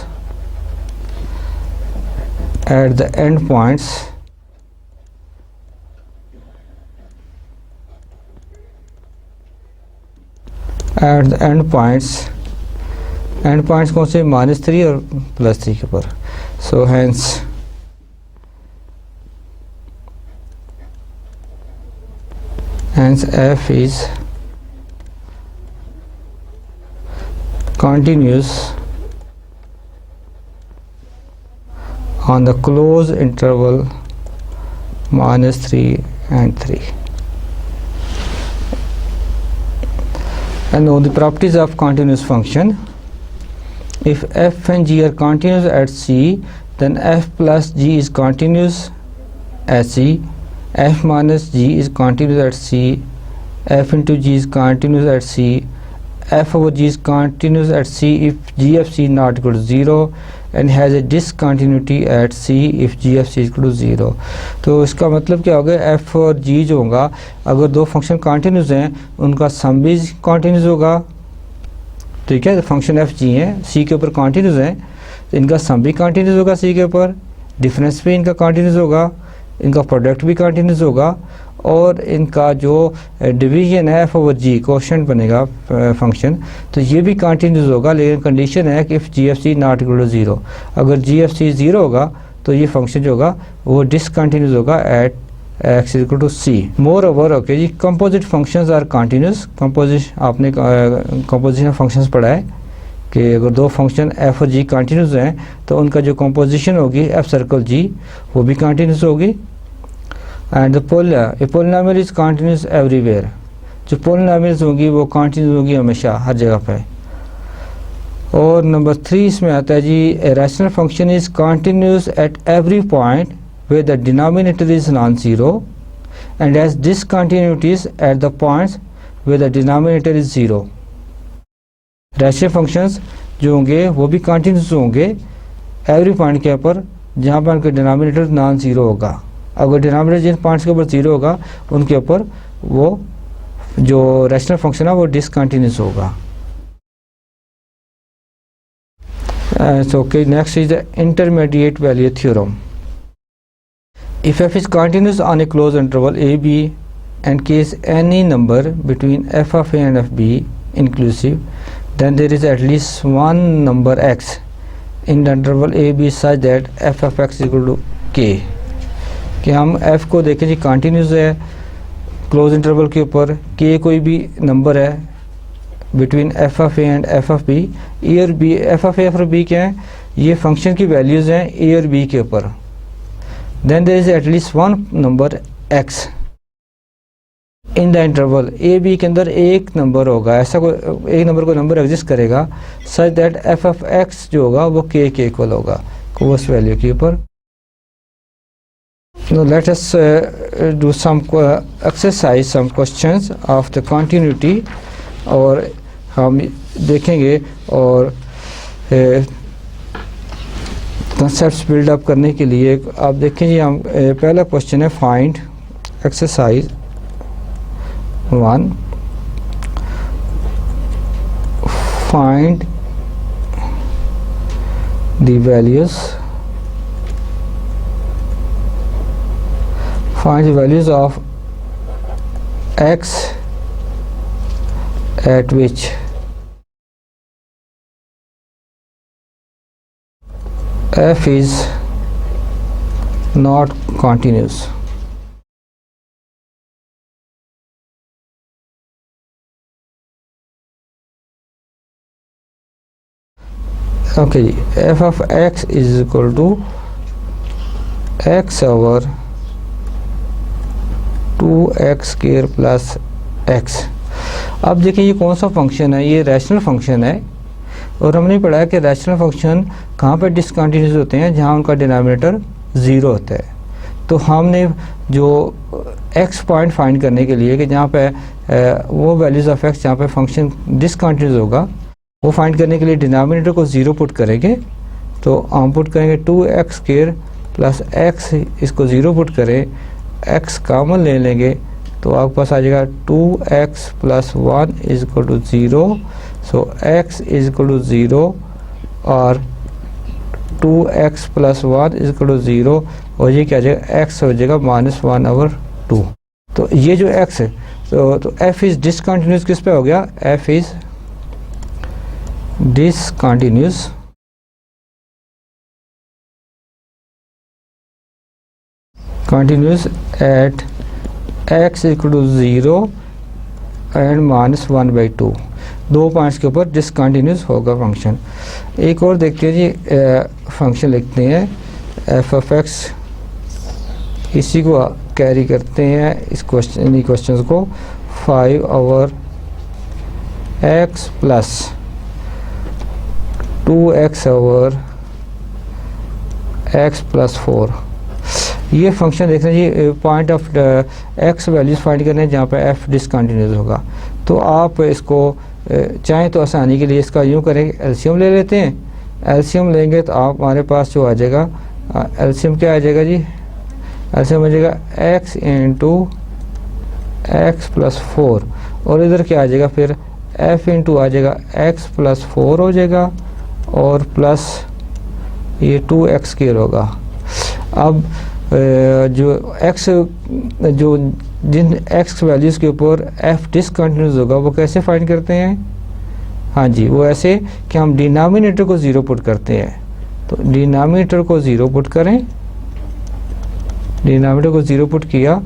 at the endpoints endpoints कौन से, -3 और +3 के ऊपर। सो hence f is continuous on the closed interval -3 and 3. And now the properties of continuous function. If f and g are continuous at c, then f plus g is continuous at c, f minus g is continuous at c, f into g is continuous at c, f over g is continuous at c if g of c not equal to 0, and has a discontinuity at c if g of c is equal to 0. तो इसका मतलब क्या होगा, f और g जो होगा, अगर दो फंक्शन कंटिन्यूस हैं उनका सम भी कंटिन्यूस होगा, ठीक है। फंक्शन एफ जी हैं, सी के ऊपर कंटिन्यूस हैं, तो इनका सम भी कंटिन्यूस होगा सी के ऊपर, डिफरेंस भी इनका कंटिन्यूस होगा, इनका प्रोडक्ट भी कंटिन्यूस होगा, और इनका जो डिवीजन है एफ ओवर जी कोशेंट बनेगा फंक्शन, तो ये भी कंटिन्यूस होगा। लेकिन कंडीशन है कि if g f c not equal to 0, अगर जी एफ सी 0 होगा तो ये फंक्शन जो होगा वो डिसकंटिन्यूस होगा at x equal to c. Moreover, okay जी, कंपोजिट फंक्शंस आर कंटिन्यूस। आपने कंपोजिशन ऑफ फंक्शंस पढ़ा है कि अगर दो फंक्शन f और g कंटिन्यूस हैं तो उनका जो कंपोजिशन होगी f सर्कल g वो भी कंटिन्यूस होगी। And the polynomial is continuous everywhere, जो पोलिनोमियल्स होंगी वो कंटिन्यूस होगी हमेशा हर जगह पे। और नंबर 3 इसमें आता है जी, a rational function is continuous at every point where the denominator is non-zero and has discontinuities at the points where the denominator is 0. Rational functions जो होंगे वो भी कंटिन्यूस होंगे एवरी पॉइंट के ऊपर जहाँ पर उनका डिनोमिनेटर नॉन ज़ीरो होगा। अगर डिनोमिनेटर जिन पॉइंट्स के ऊपर ज़ीरो होगा उनके ऊपर वो जो रैशनल फंक्शन है वो डिसकंटिन्यूस होगा। Okay, next is the intermediate value theorem. If f is continuous on a closed interval a b and k is any number between f of a and f b inclusive, then there is at least one number x in the interval a b such that f of x equal to k। कि हम f को देखें जी कंटिन्यूस है क्लोज इंटरवल के ऊपर, k कोई भी नंबर है between f of a and f of b, a और b, f of a और b क्या है, ये फंक्शन की वैल्यूज़ हैं a और b के ऊपर। Then there is at least one number x in the interval a b के अंदर एक नंबर होगा, ऐसा कोई एक नंबर को नंबर एग्जिस्ट करेगा such that f of x जो होगा वो k के इक्वल होगा उस वैल्यू के ऊपर। Now let us do some exercise, some questions of the continuity, और हम देखेंगे और कंसेप्ट्स बिल्डअप करने के लिए। आप देखें जी, हम पहला क्वेश्चन है find exercise 1, find the values of x at which f is not continuous। Okay जी, f of x is equal to x over 2x square plus x. अब देखिए ये कौन सा फंक्शन है, ये रैशनल फंक्शन है और हमने पढ़ा है कि रैशनल फंक्शन कहाँ पर डिसकंटिन्यूस होते हैं, जहाँ उनका डिनोमिनेटर ज़ीरो होता है। तो हमने जो x पॉइंट फाइंड करने के लिए कि जहाँ पे वो वैल्यूज़ ऑफ x जहाँ पे फंक्शन डिसकंटिन्यूस होगा, वो फाइंड करने के लिए डिनोमिनेटर को ज़ीरो पुट करेंगे। तो हम पुट करेंगे 2x स्क्वायर प्लस x, इसको ज़ीरो पुट करें, x कॉमन ले लेंगे तो आपके पास आ जाएगा 2x plus 1 is equal to 0। So x is equal to 0 और 2x plus 1 is equal to 0 और ये क्या आ जाएगा, x हो जाएगा -1/2। तो ये जो x है तो f इज़ डिसकंटिन्यूस किस पे हो गया, f is discontinuous at x equal to 0 and -1/2। दो पॉइंट्स के ऊपर डिसकंटिन्यूस होगा फंक्शन। एक और देखते हैं जी, फंक्शन लिखते हैं एफ ऑफ एक्स, इसी को कैरी करते हैं इस क्वेश्चन को 5 over x plus 2x over x plus 4। ये फंक्शन देखना जी, point of x values find करने हैं जहाँ पे एफ डिसकंटिन्यूस होगा। तो आप इसको चाहें तो आसानी के लिए इसका यूँ करेंगे, एलसीएम ले लेते हैं। एलसीएम लेंगे तो आप हमारे पास जो आ जाएगा, एलसीएम क्या आ जाएगा जी, एलसीएम आ जाएगा x इंटू एक्स प्लस 4 और इधर क्या आ जाएगा फिर f इंटू आ जाएगा x प्लस 4 हो जाएगा और प्लस ये 2x स्क्वायर होगा। अब जो x जो जिन x वैल्यूज़ के ऊपर f डिसकंटिन्यूस होगा वो कैसे फाइंड करते हैं, हाँ जी वो ऐसे कि हम डिनोमिनेटर को ज़ीरो पुट करते हैं। तो डिनोमिनेटर को ज़ीरो पुट करें, डिनोमिनेटर को ज़ीरो पुट किया,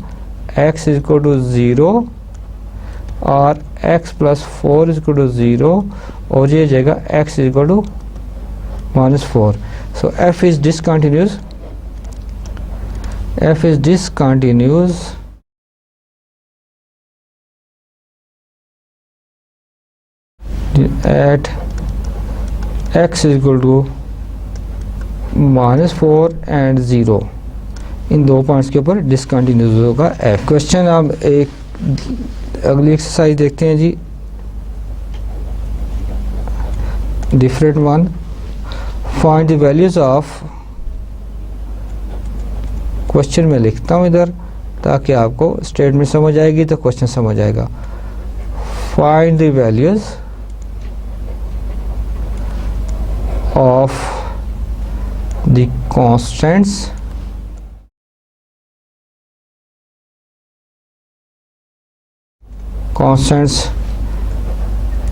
x इज इक्वल टू 0 और x plus 4 is equal to 0 और ये जाएगा x is equal to -4। So f is discontinuous, f is discontinuous at x is equal to -4 and 0। इन दो पॉइंट्स के ऊपर डिसकंटिन्यूस होगा f। क्वेश्चन अब एक अगली एक्सरसाइज देखते हैं जी, different one. Find the values of, question में लिखता हूँ इधर ताकि आपको स्टेटमेंट समझ आएगी तो क्वेश्चन समझ आएगा। Find the values of the constants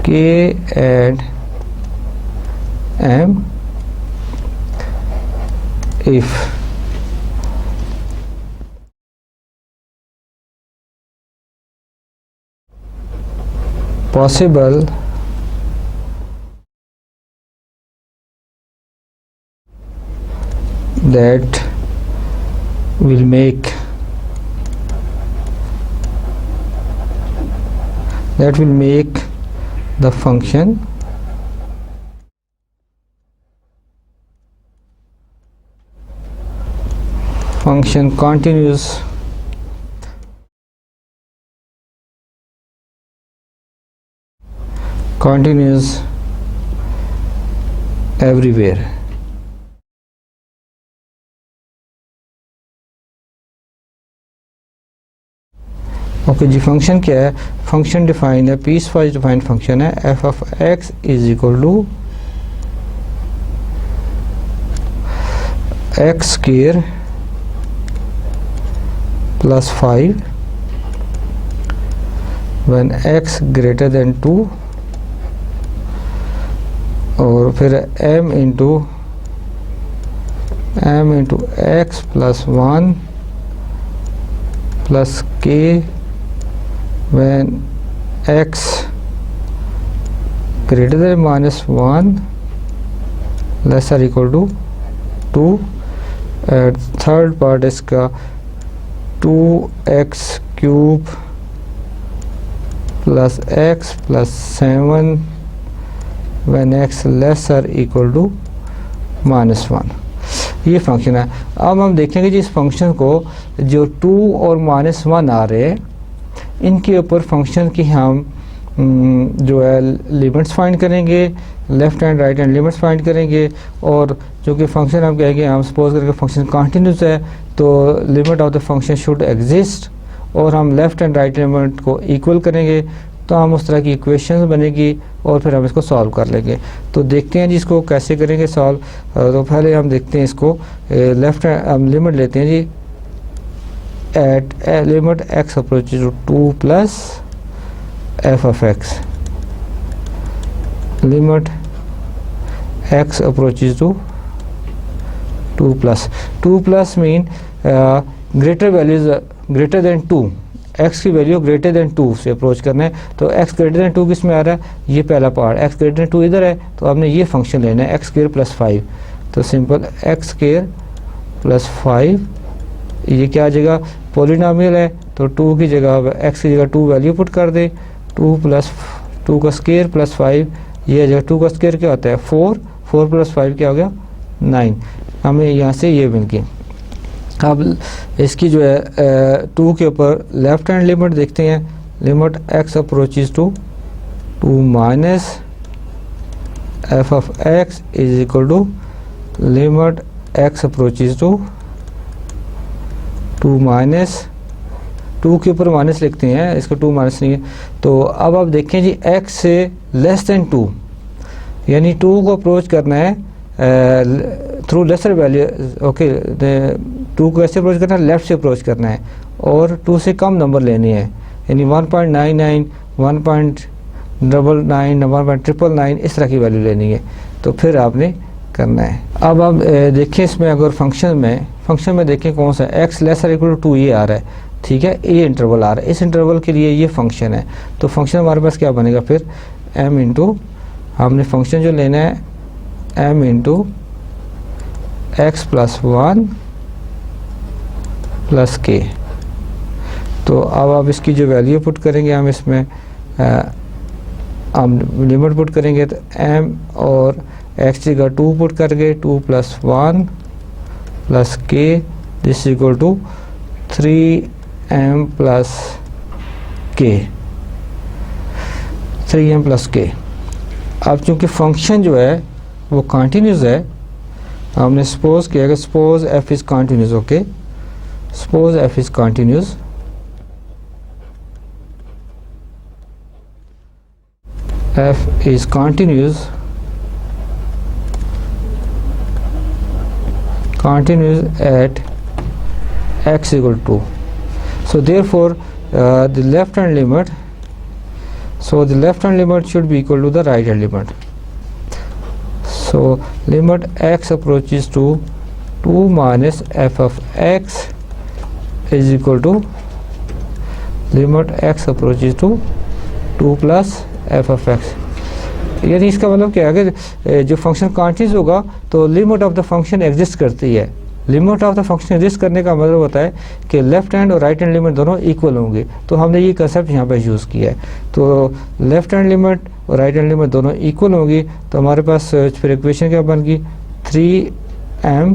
k and m if possible that will make the function continuous everywhere। Okay जी, फंक्शन क्या है, फंक्शन डिफाइन है, पीस वाइज डिफाइंड फंक्शन है। F of x is equal to x square plus 5 when x greater than 2 और फिर m into x plus 1 plus k when x greater than -1 lesser equal to 2, third part इसका 2x cube plus x plus 7 when x lesser equal to -1, ये फंक्शन है। अब हम देखेंगे जी इस फंक्शन को जो 2 और -1 आ रहे हैं इनके ऊपर फंक्शन की हम जो है लिमिट्स फाइंड करेंगे, left hand right hand limits find करेंगे। और जो कि फंक्शन हम कहेंगे, हम सपोज करके फंक्शन कंटिन्यूस है तो limit of the function should exist, और हम लेफ्ट एंड राइट लिमिट को इक्वल करेंगे तो हम उस तरह की इक्वेशन बनेगी और फिर हम इसको सॉल्व कर लेंगे। तो देखते हैं जी इसको कैसे करेंगे सॉल्व। तो पहले हम देखते हैं इसको, लेफ्ट हम लिमिट लेते हैं जी at limit x approaches to 2 plus f of x, limit x approaches to 2 plus mean greater values greater than 2, x की वैल्यू ग्रेटर देन 2 से अप्रोच करना है। तो x ग्रेटर देन 2 किस में आ रहा है, ये पहला पार्ट, x ग्रेटर देन 2 इधर है तो आपने ये फंक्शन लेना है x स्क्वायर प्लस 5। तो सिंपल x स्क्वायर प्लस 5, ये क्या आ जाएगा, पॉलिनोमियल है तो 2 की जगह x की जगह 2 वैल्यू पुट कर दे, 2 प्लस 2 का स्क्वायर प्लस 5, ये आ जाएगा 2 का स्क्वायर क्या होता है 4, 4 प्लस 5 क्या हो गया 9, हमें यहाँ से ये मिल गई। अब इसकी जो है 2 के ऊपर लेफ्ट हैंड लिमिट देखते हैं, limit x approaches to 2 minus f of x is equal to limit x approaches to 2 minus, 2 के ऊपर माइनस लिखते हैं, इसका 2 माइनस नहीं है। तो अब आप देखें जी x से लेस देन 2, यानी 2 को अप्रोच करना है थ्रू लेसर वैल्यू, ओके 2 को ऐसे अप्रोच करना है, लेफ्ट से अप्रोच करना है और 2 से कम नंबर लेने हैं, यानी 1.99, 1.99, 1.999 इस तरह की वैल्यू लेनी है। तो फिर आपने करना है। अब आप देखें इसमें अगर फंक्शन में देखें कौन सा x लेसर इक्वल टू 2 ये आ रहा है, ठीक है, ये इंटरवल आ रहा है, इस इंटरवल के लिए ये फंक्शन है। तो फंक्शन हमारे पास क्या बनेगा फिर m इंटू, हमने फंक्शन जो लेना है m into x plus 1 plus k। तो अब आप इसकी जो वैल्यू पुट करेंगे, हम इसमें हम लिमिट पुट करेंगे तो m और x की जगह 2 पुट करके 2 plus 1 plus k this equal to 3m plus k, 3m plus k। अब चूंकि फंक्शन जो है वो कंटिन्यूस है, हमने सपोज किया कि suppose f is continuous, okay, suppose f is continuous, f is continuous at x equal to 2. So therefore the left hand limit, so the left hand limit should be equal to the right hand limit. So limit x approaches to 2 minus f of x is equal to limit x approaches to 2 plus f of x। यानी इसका मतलब क्या है कि जो फंक्शन कॉन्टिन्यूस होगा तो limit of the function exist करती है। Limit of the function exist करने का मतलब होता है कि लेफ्ट हैंड और राइट हैंड लिमिट दोनों इक्वल होंगे। तो हमने ये कंसेप्ट यहाँ पे यूज़ किया है। तो लेफ्ट हैंड लिमिट और राइट हैंड लिमिट दोनों इक्वल होंगी तो हमारे पास फिर इक्वेशन क्या बन गई 3m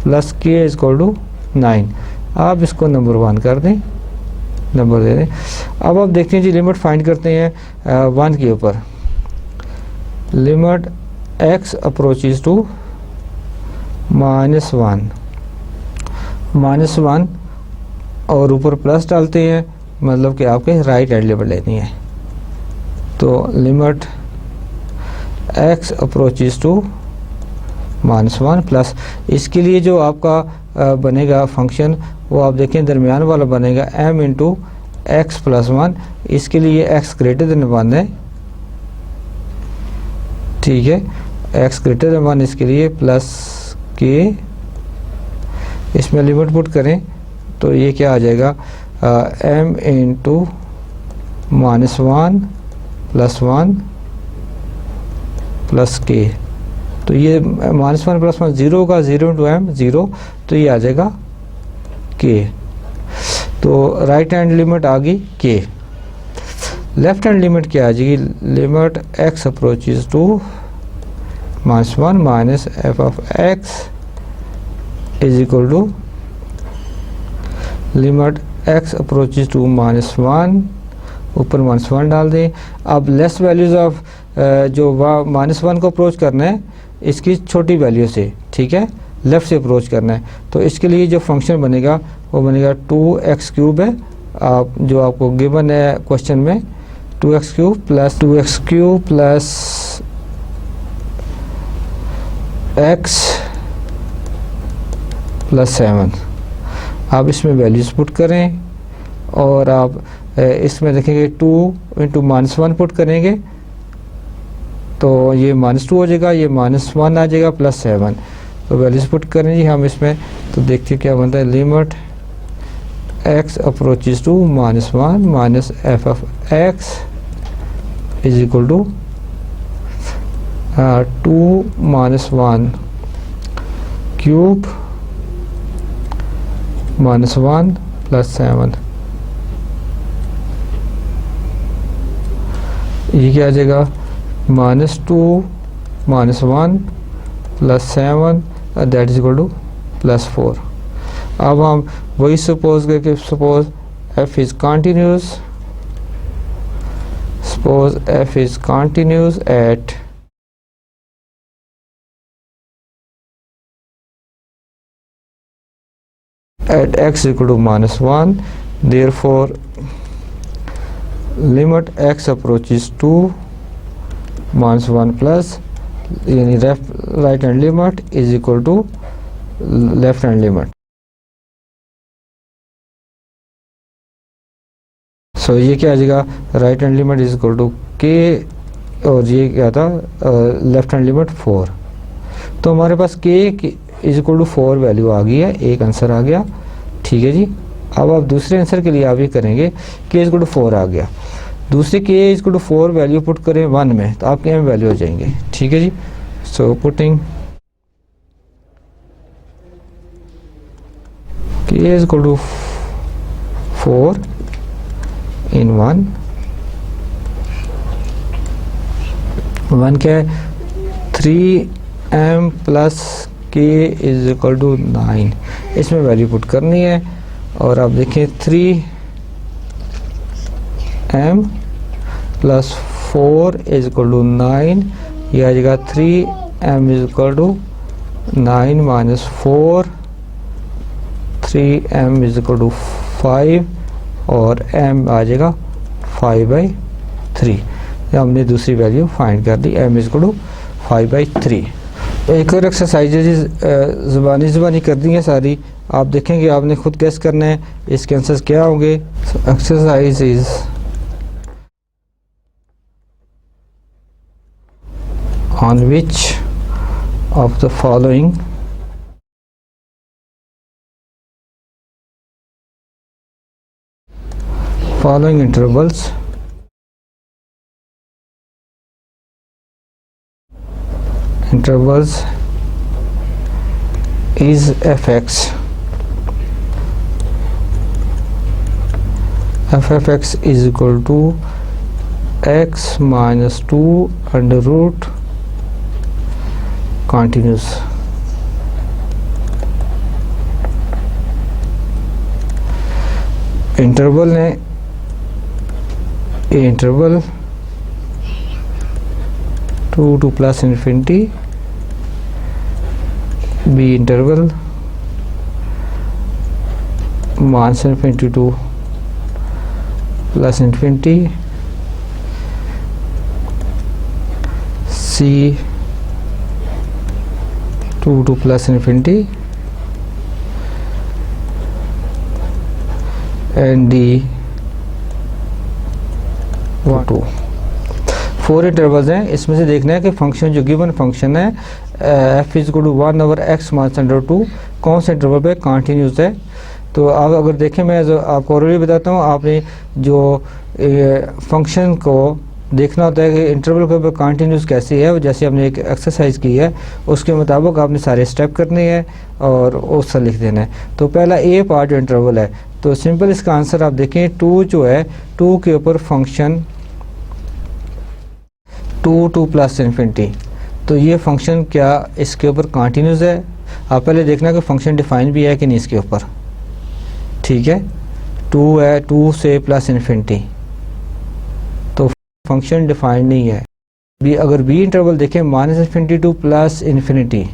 plus k is equal to 9। आप इसको नंबर 1 कर दें, नंबर दे दें। अब आप देखते हैं जी लिमिट फाइंड करते हैं 1 के ऊपर, लिमिट x अप्रोचेज टू -1 और ऊपर प्लस डालते हैं, मतलब कि आपके राइट हैंड लिमिट लेनी है। तो limit x approaches to -1 plus, इसके लिए जो आपका बनेगा फंक्शन वो आप देखें दरमियान वाला बनेगा m इंटू एक्स प्लस 1, इसके लिए x ग्रेटर देन 1 है, ठीक है, x ग्रेटर देन 1 इसके लिए प्लस k, इसमें लिमिट पुट करें तो ये क्या आ जाएगा m into -1 plus 1 plus k तो ये -1 + 1 0 होगा, 0 × m 0, तो ये आ जाएगा k। तो राइट हैंड लिमिट आ गई k। लेफ्ट हैंड लिमिट क्या आ जाएगी? Limit x approaches to -1 minus f of x is equal to limit x approaches to -1, ऊपर -1 डाल दें। अब लेस वैल्यूज ऑफ जो -1 को अप्रोच करना है इसकी छोटी वैल्यू से, ठीक है, लेफ़्ट से अप्रोच करना है। तो इसके लिए जो फंक्शन बनेगा वो बनेगा 2x³ है, आप जो आपको गिवन है क्वेश्चन में, 2x³ प्लस x प्लस 7। आप इसमें वैल्यूज पुट करें और आप इसमें देखेंगे 2 × -1 पुट करेंगे तो ये -2 हो जाएगा, ये -1 आ जाएगा प्लस 7। तो वैल्यूज पुट करें जी हम इसमें, तो देखिए क्या बनता है। Limit x approaches to -1 minus f of x is equal to 2 -1 cube -1 plus 7। ये क्या आ जाएगा? -2 -1 plus 7 that is equal to +4। अब हम वही सपोज करके, suppose f is continuous, suppose f is continuous at x equal to -1, therefore limit x approaches to -1 plus यानी right hand limit is equal to left hand limit. So ये क्या आ जाएगा? Right hand limit is equal to k और ये क्या था? Left hand limit 4। तो हमारे पास k is equal to 4 value आ गई है, एक आंसर आ गया, ठीक है जी। अब आप दूसरे आंसर के लिए आप ये करेंगे k इज इक्वल टू 4 आ गया, दूसरे k is equal to 4 value put करें 1 में तो आपके m वैल्यू हो जाएंगे, ठीक है जी। So putting k is equal to 4 in 1 क्या है? 3m plus k is equal to 9, इसमें वैल्यू पुट करनी है। और आप देखें 3m plus 4 is equal to 9, ये आ जाएगा 3m is equal to 9 minus 4, 3m is equal to 5 और m आ जाएगा 5/3। हमने दूसरी वैल्यू फाइंड कर ली, m इज इक्वल टू 5/3। एक और एक्सरसाइजेज ज़ुबानी कर दी हैं सारी, आप देखेंगे, आपने खुद गेस करना है इसके आंसर्स क्या होंगे। Exercise is on which of the following intervals is f(x). f(x) is equal to x minus 2 under root continuous। Interval ने ए interval 2 to plus infinity, B interval minus infinity to plus infinity, C 2 to plus infinity, and D 1 2। 4 intervals हैं, इसमें से देखना है कि फंक्शन जो गिवन फंक्शन है f is equal to 1/x minus under 2 कौन से इंटरवल पे कंटिन्यूस है। तो आप अगर देखें, मैं आपको ऑलरेडी बताता हूँ, आपने जो फंक्शन को देखना होता है कि इंटरवल के ऊपर कंटिन्यूस कैसी है, जैसे हमने एक एक्सरसाइज की है उसके मुताबिक आपने सारे स्टेप करने हैं और उससे लिख देना है। तो पहला ए पार्ट जो इंटरवल है, तो सिंपल इसका आंसर आप देखें 2 जो है 2 के ऊपर फंक्शन 2 प्लस इन्फिनिटी, तो ये फंक्शन क्या इसके ऊपर कंटिन्यूस है? आप पहले देखना कि फंक्शन डिफाइन भी है कि नहीं इसके ऊपर, ठीक है। 2 है 2 से प्लस इन्फिनिटी, तो फंक्शन डिफाइंड नहीं है। बी अगर बी इंटरवल देखें minus infinity to plus infinity,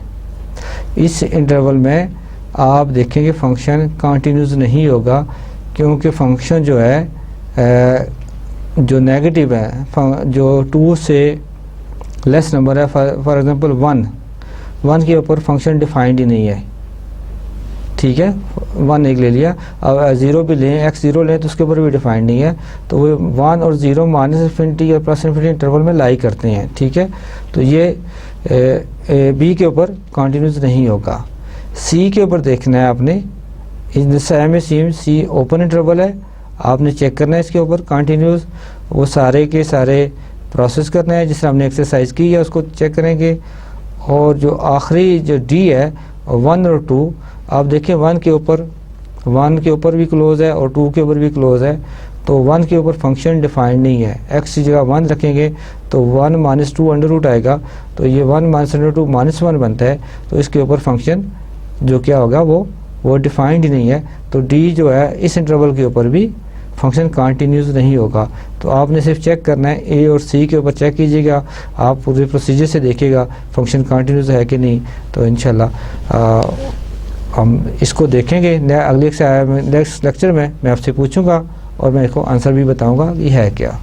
इस इंटरवल में आप देखेंगे फंक्शन कंटिन्यूस नहीं होगा, क्योंकि फंक्शन जो है जो नेगेटिव है, जो 2 से लेस नंबर है, फॉर एग्जांपल 1 के ऊपर फंक्शन डिफाइंड ही नहीं है, ठीक है। 1 एक ले लिया, अब 0 भी लें, x0 लें तो उसके ऊपर भी डिफाइंड नहीं है, तो वो 1 और 0 माइनस इन्फिनिटी या प्लस इन्फिनिटी इंटरवल में लाई करते हैं, ठीक है। तो ये बी के ऊपर कंटिन्यूस नहीं होगा। सी के ऊपर देखना है आपने, सी ओपन इंटरवल है, आपने चेक करना है इसके ऊपर कंटिन्यूस, वो सारे के सारे प्रोसेस करना है जिससे हमने एक्सरसाइज की है उसको चेक करेंगे। और जो आखिरी जो डी है 1 और 2, आप देखें 1 के ऊपर भी क्लोज है और 2 के ऊपर भी क्लोज है, तो 1 के ऊपर फंक्शन डिफाइंड नहीं है। x की जगह 1 रखेंगे तो 1 माइनस 2 अंडर रूट आएगा, तो ये 1 माइनस अंडर 2 माइनस 1 बनता है, तो इसके ऊपर फंक्शन जो क्या होगा वो डिफाइंड ही नहीं है। तो डी जो है इस इंटरवल के ऊपर भी फंक्शन कंटिन्यूस नहीं होगा। तो आपने सिर्फ चेक करना है ए और सी के ऊपर चेक कीजिएगा, आप पूरे प्रोसीजर से देखिएगा फंक्शन कंटिन्यूस है कि नहीं, तो इंशाल्लाह हम इसको देखेंगे। अगले नेक्स्ट लेक्चर में मैं आपसे पूछूंगा और मैं इसको आंसर भी बताऊंगा कि है क्या।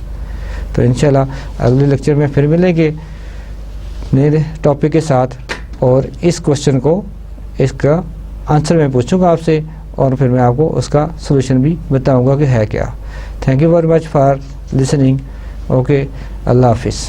तो इंशाल्लाह अगले लेक्चर में फिर मिलेंगे नए टॉपिक के साथ, और इस क्वेश्चन को इसका आंसर मैं पूछूंगा आपसे और फिर मैं आपको उसका सलूशन भी बताऊंगा कि है क्या। Thank you very much for listening. Okay, अल्लाह हाफिज़।